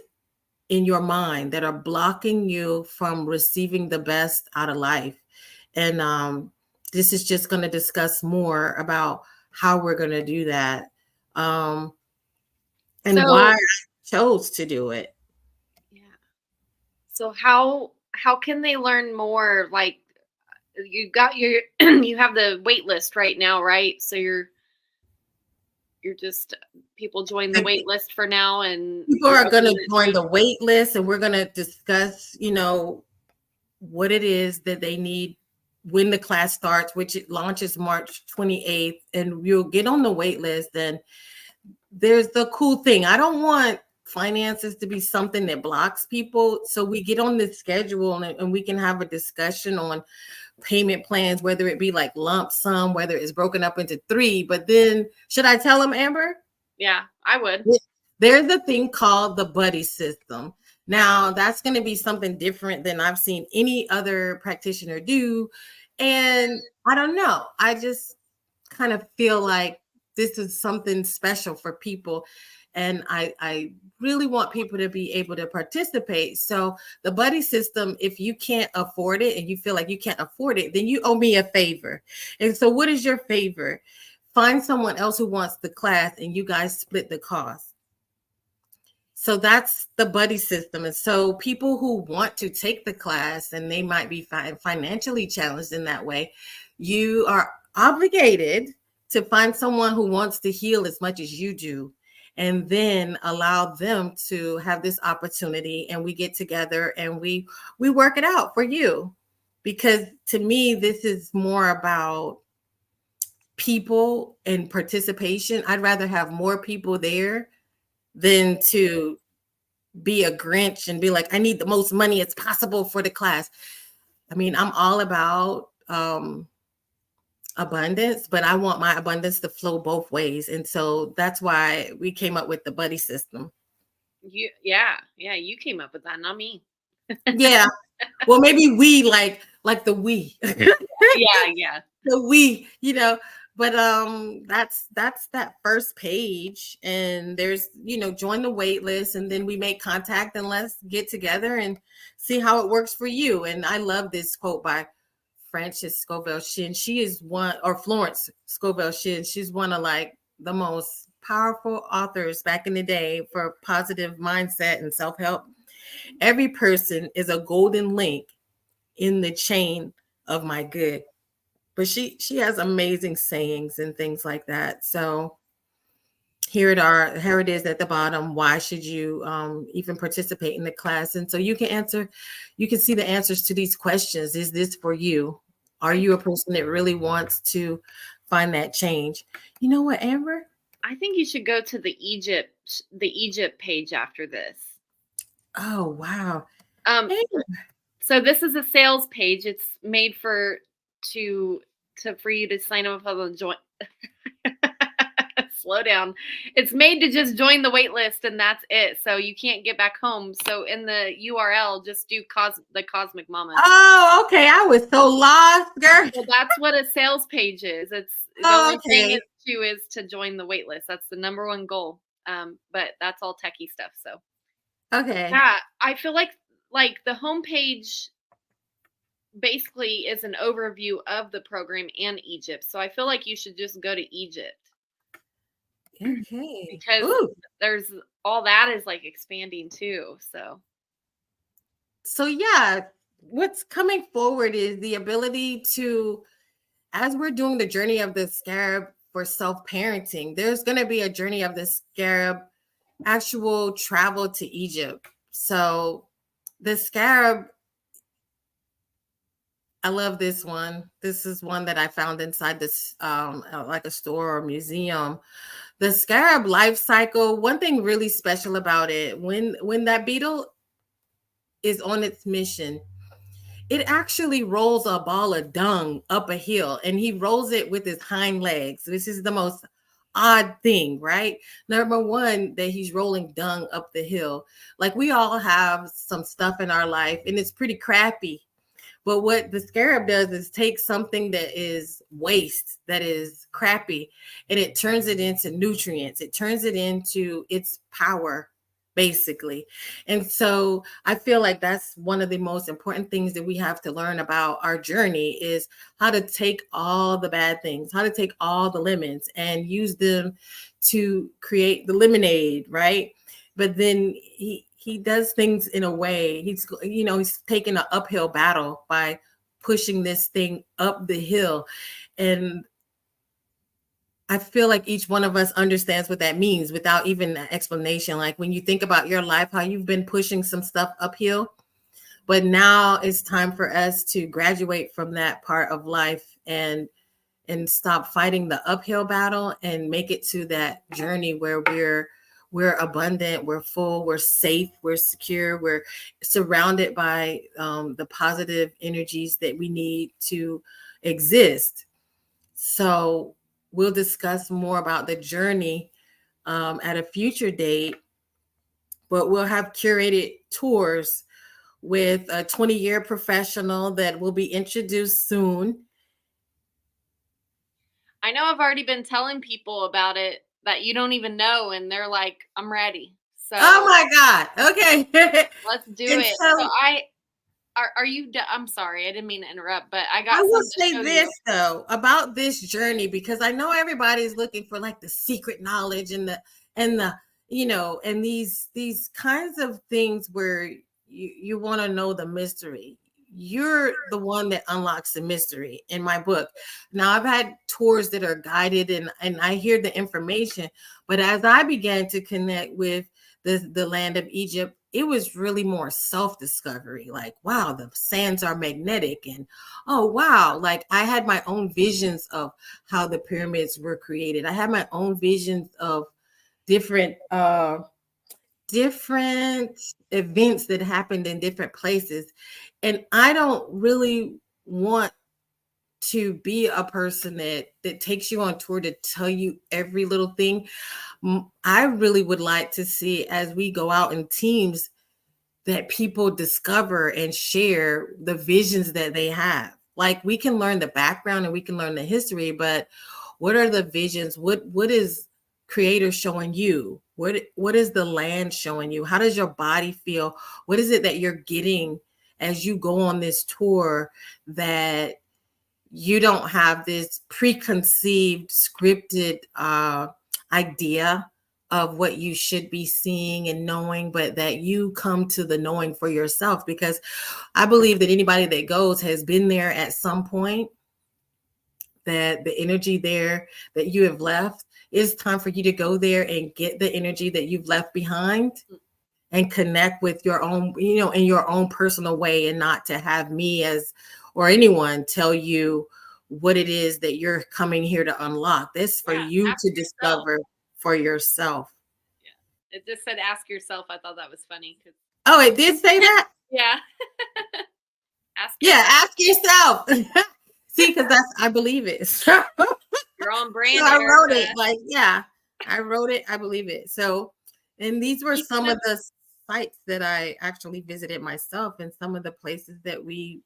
in your mind that are blocking you from receiving the best out of life. And this is just going to discuss more about how we're going to do that. And why I chose to do it. Yeah. So how can they learn more? Like, you got your you have the wait list right now, right? So you're just, people join the wait list for now, and people are going to join the wait list, and we're going to discuss, you know, what it is that they need when the class starts, which it launches March 28th, and you'll get on the wait list. And there's the cool thing. I don't want finances to be something that blocks people. So we get on this schedule and we can have a discussion on payment plans, whether it be like lump sum, whether it's broken up into 3. But then should I tell them, Amber? Yeah, I would. There's a thing called the buddy system. Now that's going to be something different than I've seen any other practitioner do. And I don't know. I just kind of feel like this is something special for people. And I really want people to be able to participate. So the buddy system, if you can't afford it and you feel like you can't afford it, then you owe me a favor. And so what is your favor? Find someone else who wants the class and you guys split the cost. So that's the buddy system. And so people who want to take the class and they might be financially challenged in that way, you are obligated to find someone who wants to heal as much as you do, and then allow them to have this opportunity, and we get together and we work it out for you. Because to me, this is more about people and participation. I'd rather have more people there than to be a Grinch and be like, I need the most money as possible for the class. I mean, I'm all about abundance, but I want my abundance to flow both ways. And so that's why we came up with the buddy system. You came up with that, not me. Yeah. Well, maybe we like the we. Yeah. The we, but that's that first page, and there's join the wait list, and then we make contact, and let's get together and see how it works for you. And I love this quote by Frances Scoville Shin. She is one, or Florence Scoville Shin. She's one of like the most powerful authors back in the day for positive mindset and self-help. Every person is a golden link in the chain of my good. But she has amazing sayings and things like that. So here it is at the bottom. Why should you even participate in the class? And so you can see the answers to these questions. Is this for you? Are you a person that really wants to find that change? You know what, Amber? I think you should go to the Egypt page after this. Oh, wow. So this is a sales page. It's made for you to sign up for the join. Slow down. It's made to just join the wait list, and that's it. So you can't get back home. So in the URL, just do the Cosmic Mama. Oh, okay. I was so lost, girl. So that's what a sales page is. It's the only thing is to join the wait list. That's the number one goal. But that's all techie stuff. So okay. Yeah, I feel like the homepage basically is an overview of the program and Egypt. So I feel like you should just go to Egypt. Okay. Because there's all that is like expanding too. So yeah, what's coming forward is the ability to, as we're doing the journey of the scarab for self-parenting, there's going to be a journey of the scarab actual travel to Egypt. So the scarab, I love this one. This is one that I found inside this like a store or museum. The scarab life cycle, one thing really special about it, when that beetle is on its mission, it actually rolls a ball of dung up a hill, and he rolls it with his hind legs. This is the most odd thing, right? Number one, that he's rolling dung up the hill. Like, we all have some stuff in our life and it's pretty crappy. But what the scarab does is take something that is waste, that is crappy, and it turns it into nutrients. It turns it into its power, basically. And so I feel like that's one of the most important things that we have to learn about our journey, is how to take all the bad things, how to take all the lemons and use them to create the lemonade, right? But then he does things in a way, he's taking an uphill battle by pushing this thing up the hill. And I feel like each one of us understands what that means without even an explanation. Like, when you think about your life, how you've been pushing some stuff uphill, but now it's time for us to graduate from that part of life and stop fighting the uphill battle and make it to that journey where we're abundant, we're full, we're safe, we're secure, we're surrounded by the positive energies that we need to exist. So we'll discuss more about the journey at a future date, but we'll have curated tours with a 20-year professional that will be introduced soon. I know I've already been telling people about it that you don't even know, and they're like, I'm ready. So oh my God. Okay. Let's do it. So are you I'm sorry, I didn't mean to interrupt, but I will say this though about this journey, because I know everybody's looking for like the secret knowledge and the and these kinds of things where you want to know the mystery. You're the one that unlocks the mystery in my book. Now, I've had tours that are guided and I hear the information, but as I began to connect with the land of Egypt, it was really more self-discovery. Like, wow, the sands are magnetic, and oh wow, like I had my own visions of how the pyramids were created. I had my own visions of different different events that happened in different places. And I don't really want to be a person that takes you on tour to tell you every little thing. I really would like to see, as we go out in teams, that people discover and share the visions that they have. Like, we can learn the background and we can learn the history, but what are the visions? What is creator showing you? What is the land showing you? How does your body feel? What is it that you're getting as you go on this tour, that you don't have this preconceived, scripted idea of what you should be seeing and knowing, but that you come to the knowing for yourself? Because I believe that anybody that goes has been there at some point, that the energy there that you have left, it's time for you to go there and get the energy that you've left behind and connect with your own, in your own personal way, and not to have me or anyone tell you what it is that you're coming here to unlock. This for you to discover for yourself. Yeah. It just said, ask yourself. I thought that was funny. Oh, it did say that? Yeah. Ask yourself. See, because I believe it. You're on brand. So I wrote it. I wrote it. I believe it. So, and these were some of the sites that I actually visited myself, and some of the places that we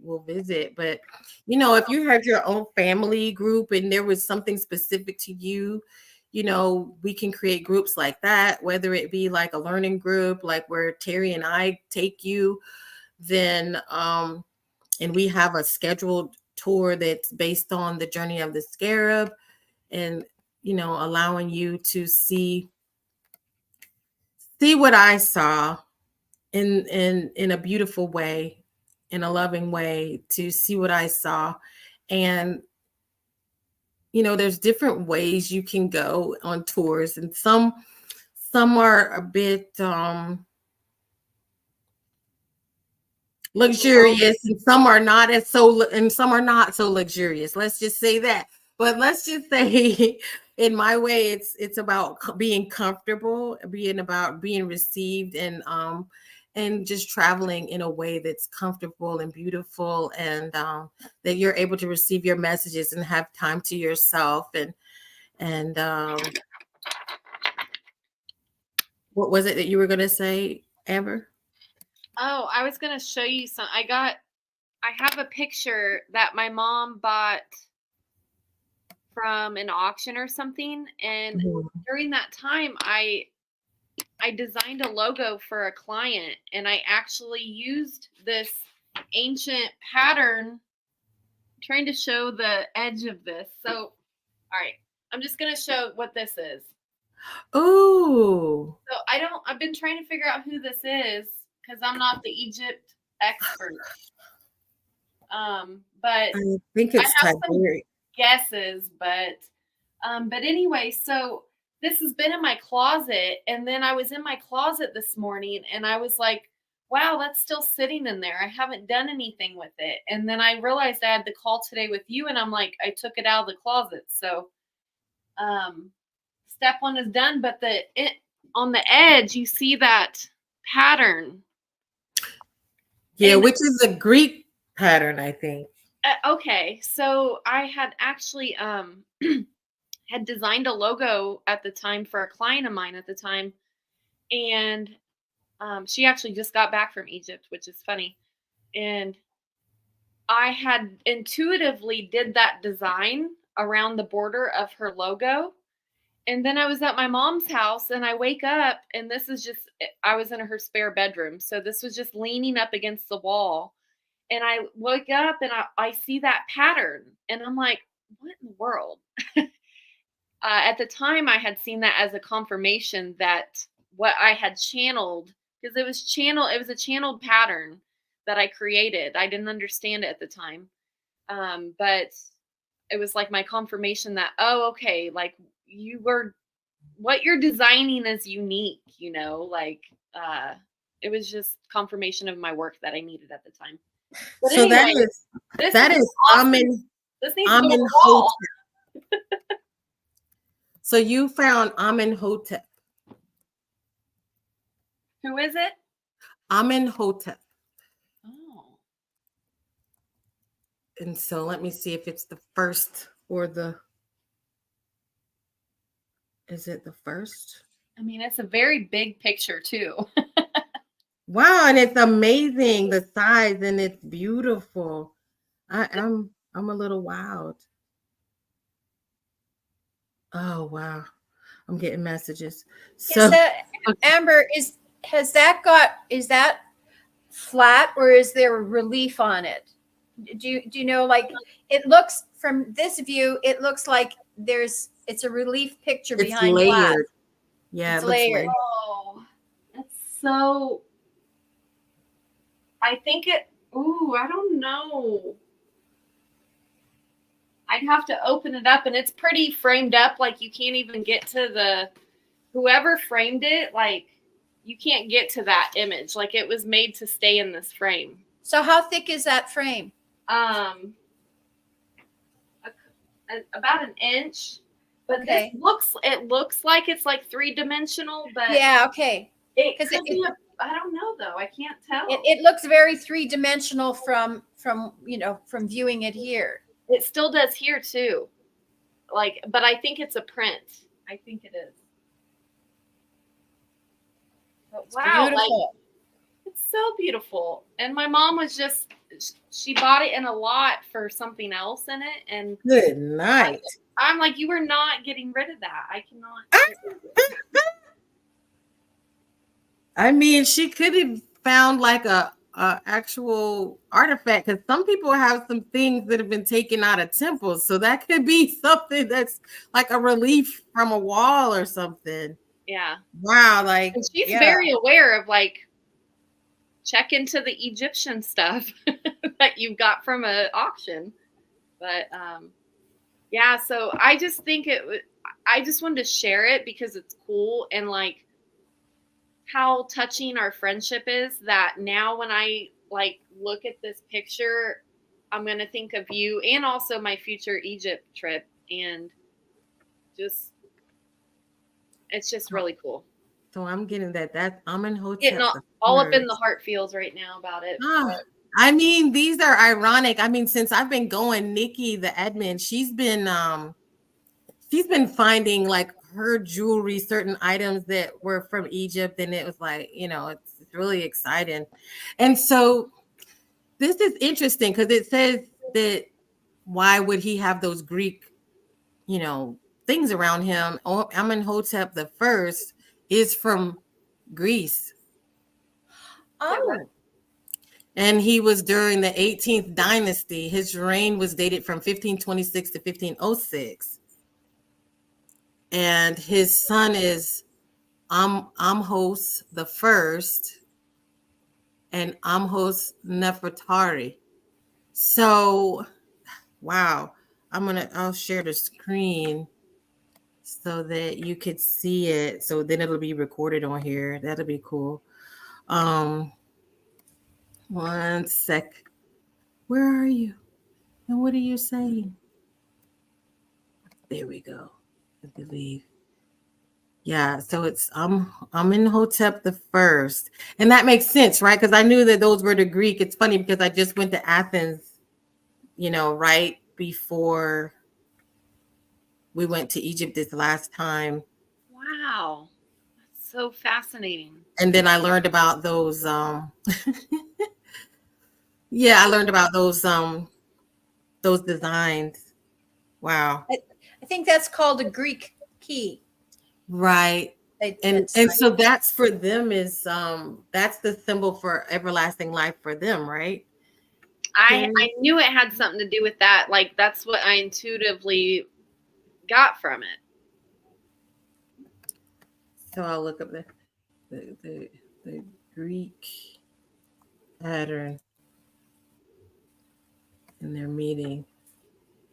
will visit. But, if you had your own family group and there was something specific to you, we can create groups like that, whether it be like a learning group, like where Terry and I take you, then, and we have a scheduled tour that's based on the journey of the scarab, and allowing you to see what I saw in a beautiful way, in a loving way, to see what I saw. And there's different ways you can go on tours, and some are a bit luxurious, and some are not so luxurious. Let's just say that. But let's just say, in my way, it's about being comfortable, about being received, and just traveling in a way that's comfortable and beautiful, and that you're able to receive your messages and have time to yourself. And what was it that you were going to say, Amber? Oh, I was going to show you some. I have a picture that my mom bought from an auction or something. And during that time, I designed a logo for a client, and I actually used this ancient pattern. I'm trying to show the edge of this. So, all right, I'm just going to show what this is. Oh. So I've been trying to figure out who this is, because I'm not the Egypt expert. But I think it's Tiberius. Guesses, but anyway, so this has been in my closet, and then I was in my closet this morning, and I was like, wow, that's still sitting in there. I haven't done anything with it. And then I realized I had the call today with you, and I'm like, I took it out of the closet. So step one is done, but on the edge, you see that pattern. Yeah, which is a Greek pattern, I think. Okay, so I had actually had designed a logo at the time for a client of mine at the time, and she actually just got back from Egypt, which is funny. And I had intuitively did that design around the border of her logo. And then I was at my mom's house, and I wake up, and I was in her spare bedroom. So this was just leaning up against the wall. And I wake up, and I see that pattern, and I'm like, what in the world? at the time I had seen that as a confirmation that what I had channeled, because it was a channeled pattern that I created. I didn't understand it at the time. But it was like my confirmation that, oh, okay, like what you're designing is unique, like, it was just confirmation of my work that I needed at the time. But So anyway, that is awesome. Amen. This needs to go on the Amenhotep. wall. So you found Amenhotep. Who is it? Amenhotep. Oh. And so let me see if it's the first or is it the first? I mean, it's a very big picture too. Wow, and it's amazing, the size, and it's beautiful. I'm a little wowed. Oh wow, I'm getting messages. So Is that, Amber, is that flat, or is there a relief on it? Do you know, like, it looks from this view, it looks like it's a relief picture it's behind glass. layered. Yeah, It's it looks layered. layered. Oh, that's so. I think I don't know. I'd have to open it up, and it's pretty framed up. Like, you can't even get to whoever framed it. Like, you can't get to that image. Like, it was made to stay in this frame. So how thick is that frame? About an inch. But Okay. it looks like it's like 3-dimensional, but Yeah, okay. it 'Cause could be I don't know though. I can't tell. It looks very 3-dimensional from viewing it here. It still does here too. Like, but I think it's a print. I think it is. But It's wow, beautiful. it's so beautiful. And my mom was she bought it in a lot for something else in it. And Good night. I'm like, you are not getting rid of that. I cannot. I mean, she could have found like a actual artifact, because some people have some things that have been taken out of temples, so that could be something that's like a relief from a wall or something. Yeah. Wow, like, And she's yeah. very aware of, like, check into the Egyptian stuff that you got from an auction. But yeah, so I just think I just wanted to share it because it's cool, and like how touching our friendship is, that now when I like look at this picture, I'm going to think of you and also my future Egypt trip, and it's just really cool. So I'm getting that Amenhotep. Getting all up in the heart feels right now about it. I mean, these are ironic. I mean, since I've been going, Nikki, the admin, she's been finding like her jewelry, certain items that were from Egypt, and it was like, it's really exciting. And so this is interesting because it says that why would he have those Greek, things around him? Amenhotep the first is from Greece. Oh. And he was during the 18th dynasty. His reign was dated from 1526 to 1506. And his son is Amhos the first and Amhos Nefertari. So, wow. I'll share the screen so that you could see it. So then it'll be recorded on here. That'll be cool. 1 sec. Where are you? And what are you saying? There we go. I believe. Yeah, so it's Amenhotep the first. And that makes sense, right? Because I knew that those were the Greek. It's funny because I just went to Athens, right before we went to Egypt this last time. Wow. That's so fascinating. And then I learned about those yeah, I learned about those designs. Wow. I think that's called a Greek key. Right. And Like, so that's for them is that's the symbol for everlasting life for them, right? I knew it had something to do with that. Like, that's what I intuitively got from it. So I'll look up the Greek pattern in their meeting.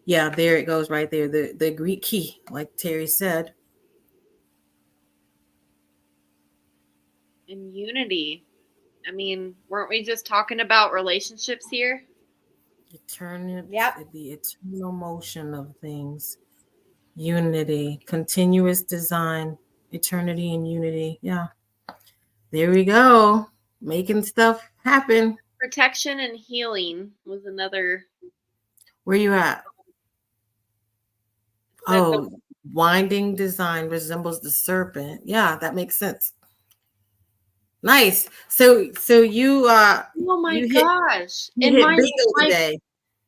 Yeah, there it goes right there. The Greek key, like Terry said. And unity. I mean, weren't we just talking about relationships here? Yep. The eternal motion of things. Unity, continuous design, eternity and unity. Yeah. There we go. Making stuff happen. Protection and healing was another. Where you at? Oh, winding design resembles the serpent. Yeah, that makes sense. Nice. So you Oh my you gosh. you And hit bingo today.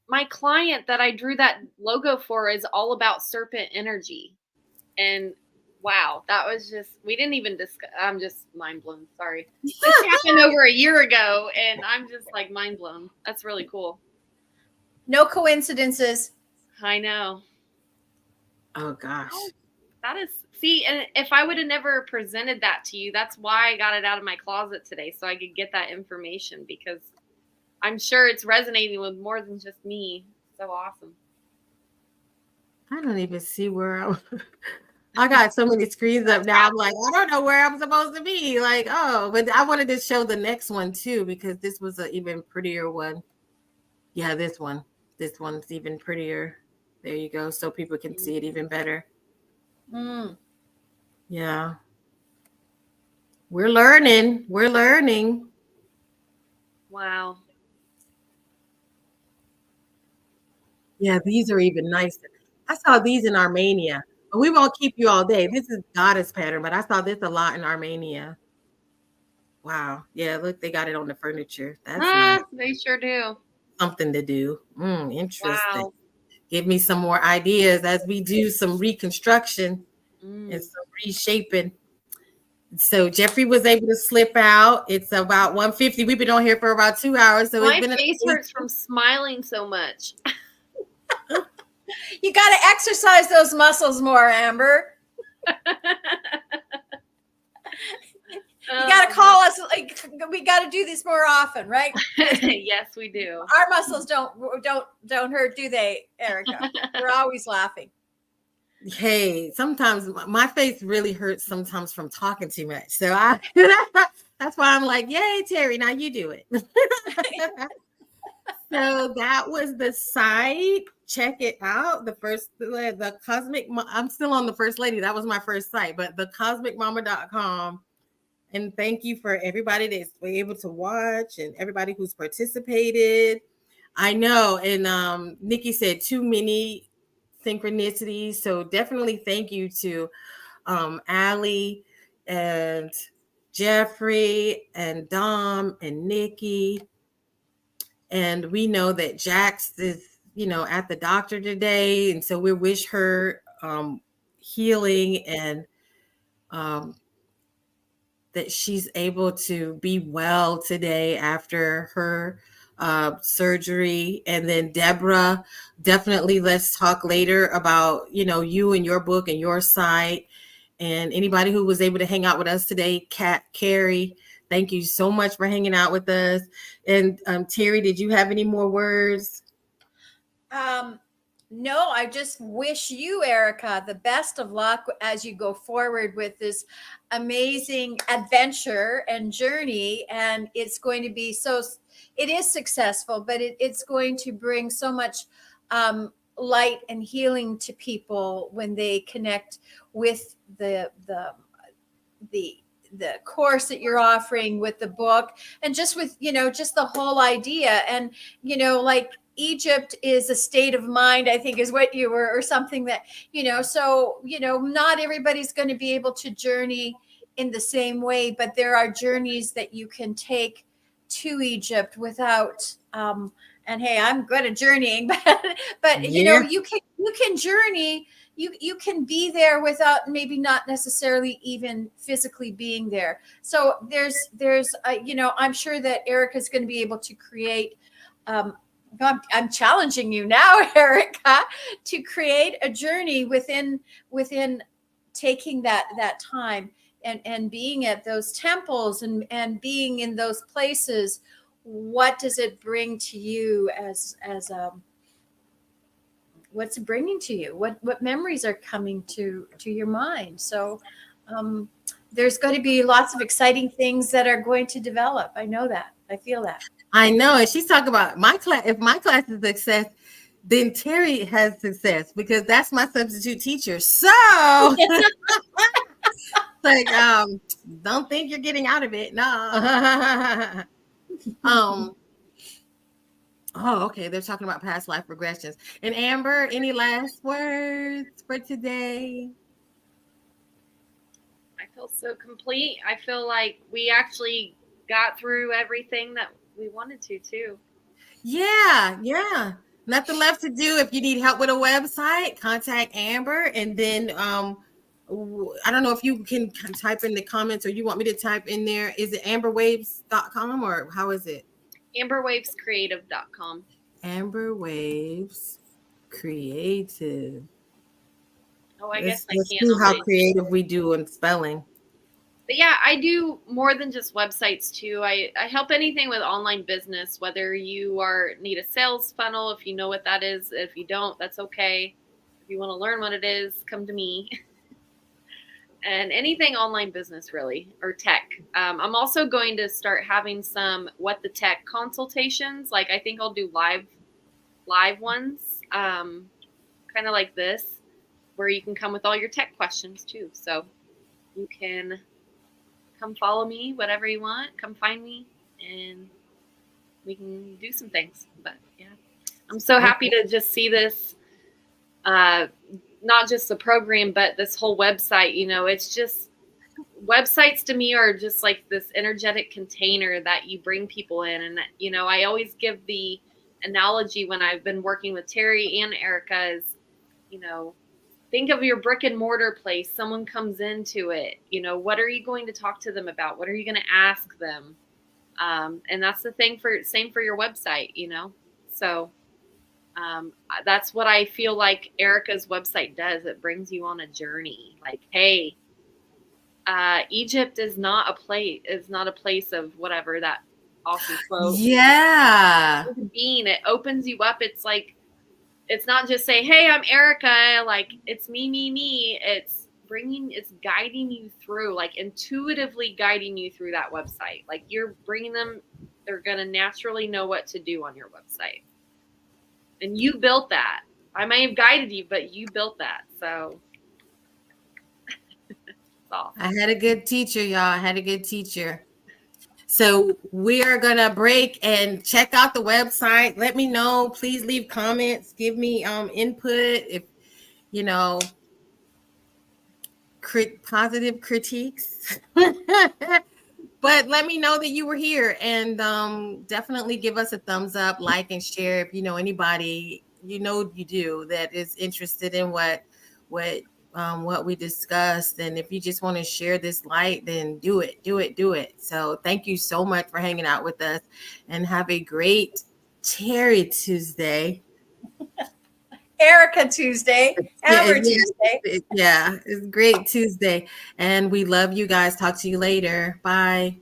my client that I drew that logo for is all about serpent energy. And wow, that was just, we didn't even discuss. I'm just mind blown. Sorry. This happened over a year ago and I'm just like mind blown. That's really cool. No coincidences. I know. Oh gosh. That is, see, and if I would have never presented that to you, that's why I got it out of my closet today so I could get that information, because I'm sure it's resonating with more than just me. So awesome. I don't even see where I got so many screens up now. I'm like, I don't know where I'm supposed to be. Like, oh, but I wanted to show the next one too, because this was an even prettier one. Yeah, this one. This one's even prettier. There you go. So people can see it even better. Mm. Yeah. We're learning. We're learning. Wow. Yeah, these are even nicer. I saw these in Armenia, but we won't keep you all day. This is goddess pattern, but I saw this a lot in Armenia. Wow. Yeah, look, they got it on the furniture. That's nice. They sure do. Something to do. Interesting. Wow. Give me some more ideas as we do some reconstruction Mm. and some reshaping. So Jeffrey was able to slip out. It's about 1:50. We've been on here for about 2 hours. So My it's been face hurts from smiling so much. You got to exercise those muscles more, Amber. You got to call us. Like, we got to do this more often, right? Yes, we do. Our muscles don't hurt, do they, Erica? We're always laughing. Hey, sometimes my face really hurts sometimes from talking too much. So that's why I'm like, yay, Terry, now you do it. So that was the site. Check it out. The Cosmic, I'm still on the First Lady. That was my first site, but the cosmicmama.com. And thank you for everybody that's able to watch and everybody who's participated. I know. And Nikki said too many synchronicities. So definitely thank you to Allie and Jeffrey and Dom and Nikki. And we know that Jax is, at the doctor today. And so we wish her healing and that she's able to be well today after her surgery. And then Deborah, definitely let's talk later about, you and your book and your site. And anybody who was able to hang out with us today, Carrie, thank you so much for hanging out with us. And Terry, did you have any more words? No, I just wish you, Erica, the best of luck as you go forward with this amazing adventure and journey. And it's going to be it is successful, but it's going to bring so much light and healing to people when they connect with the course that you're offering, with the book, and just with, just the whole idea. And, like Egypt is a state of mind, I think is what you were, or something that, so, not everybody's going to be able to journey in the same way, but there are journeys that you can take to Egypt without, and hey, I'm good at journeying, but Yeah. you can journey. You can be there without maybe not necessarily even physically being there. So there's I'm sure that Erica's going to be able to create. I'm challenging you now, Erica, to create a journey within taking that time and being at those temples and being in those places, what does it bring to you as what's it bringing to you? What memories are coming to your mind? So there's going to be lots of exciting things that are going to develop. I know that. I feel that. I know. And she's talking about my class. If my class is success, then Terry has success because that's my substitute teacher. So like, don't think you're getting out of it. No. Oh, okay. They're talking about past life regressions. And Amber, any last words for today? I feel so complete. I feel like we actually got through everything that we wanted to too. Yeah. Nothing left to do. If you need help with a website, contact Amber. And then I don't know if you can type in the comments or you want me to type in there. Is it amberwaves.com or how is it? amberwavescreative.com. Amber Waves Creative. Oh, I Let's guess I can't. see how always. creative we do in spelling. But yeah, I do more than just websites too. I help anything with online business, whether you need a sales funnel, if you know what that is. If you don't, that's okay. If you want to learn what it is, come to me. And anything online business really, or tech. I'm also going to start having some What the Tech consultations. Like I think I'll do live ones, kind of like this, where you can come with all your tech questions too. So you can come follow me, whatever you want. Come find me, and we can do some things. But yeah, I'm so happy to just see this. Not just the program, but this whole website. It's just websites to me are just like this energetic container that you bring people in. And I always give the analogy when I've been working with Terry and Erica is, think of your brick and mortar place. Someone comes into it. What are you going to talk to them about? What are you going to ask them? And that's the thing same for your website, So that's what I feel like Erica's website does. It brings you on a journey. Like, hey, Egypt is not a place of whatever that awesome quote. Yeah. Being, it opens you up. It's like, it's not just say, hey, I'm Erica. Like it's me. It's guiding you through, like intuitively guiding you through that website. Like you're bringing them, they're going to naturally know what to do on your website. And you built that. I may have guided you, but you built that. So I had a good teacher, y'all. I had a good teacher. So we are going to break and check out the website. Let me know. Please leave comments. Give me input if, positive critiques. But let me know that you were here and definitely give us a thumbs up, like, and share if you know anybody you do that is interested in what we discussed. And if you just want to share this light, then do it. So thank you so much for hanging out with us and have a great Terry Tuesday. Erica Tuesday, Amber Tuesday. Yeah, it's a great Tuesday. And we love you guys. Talk to you later. Bye.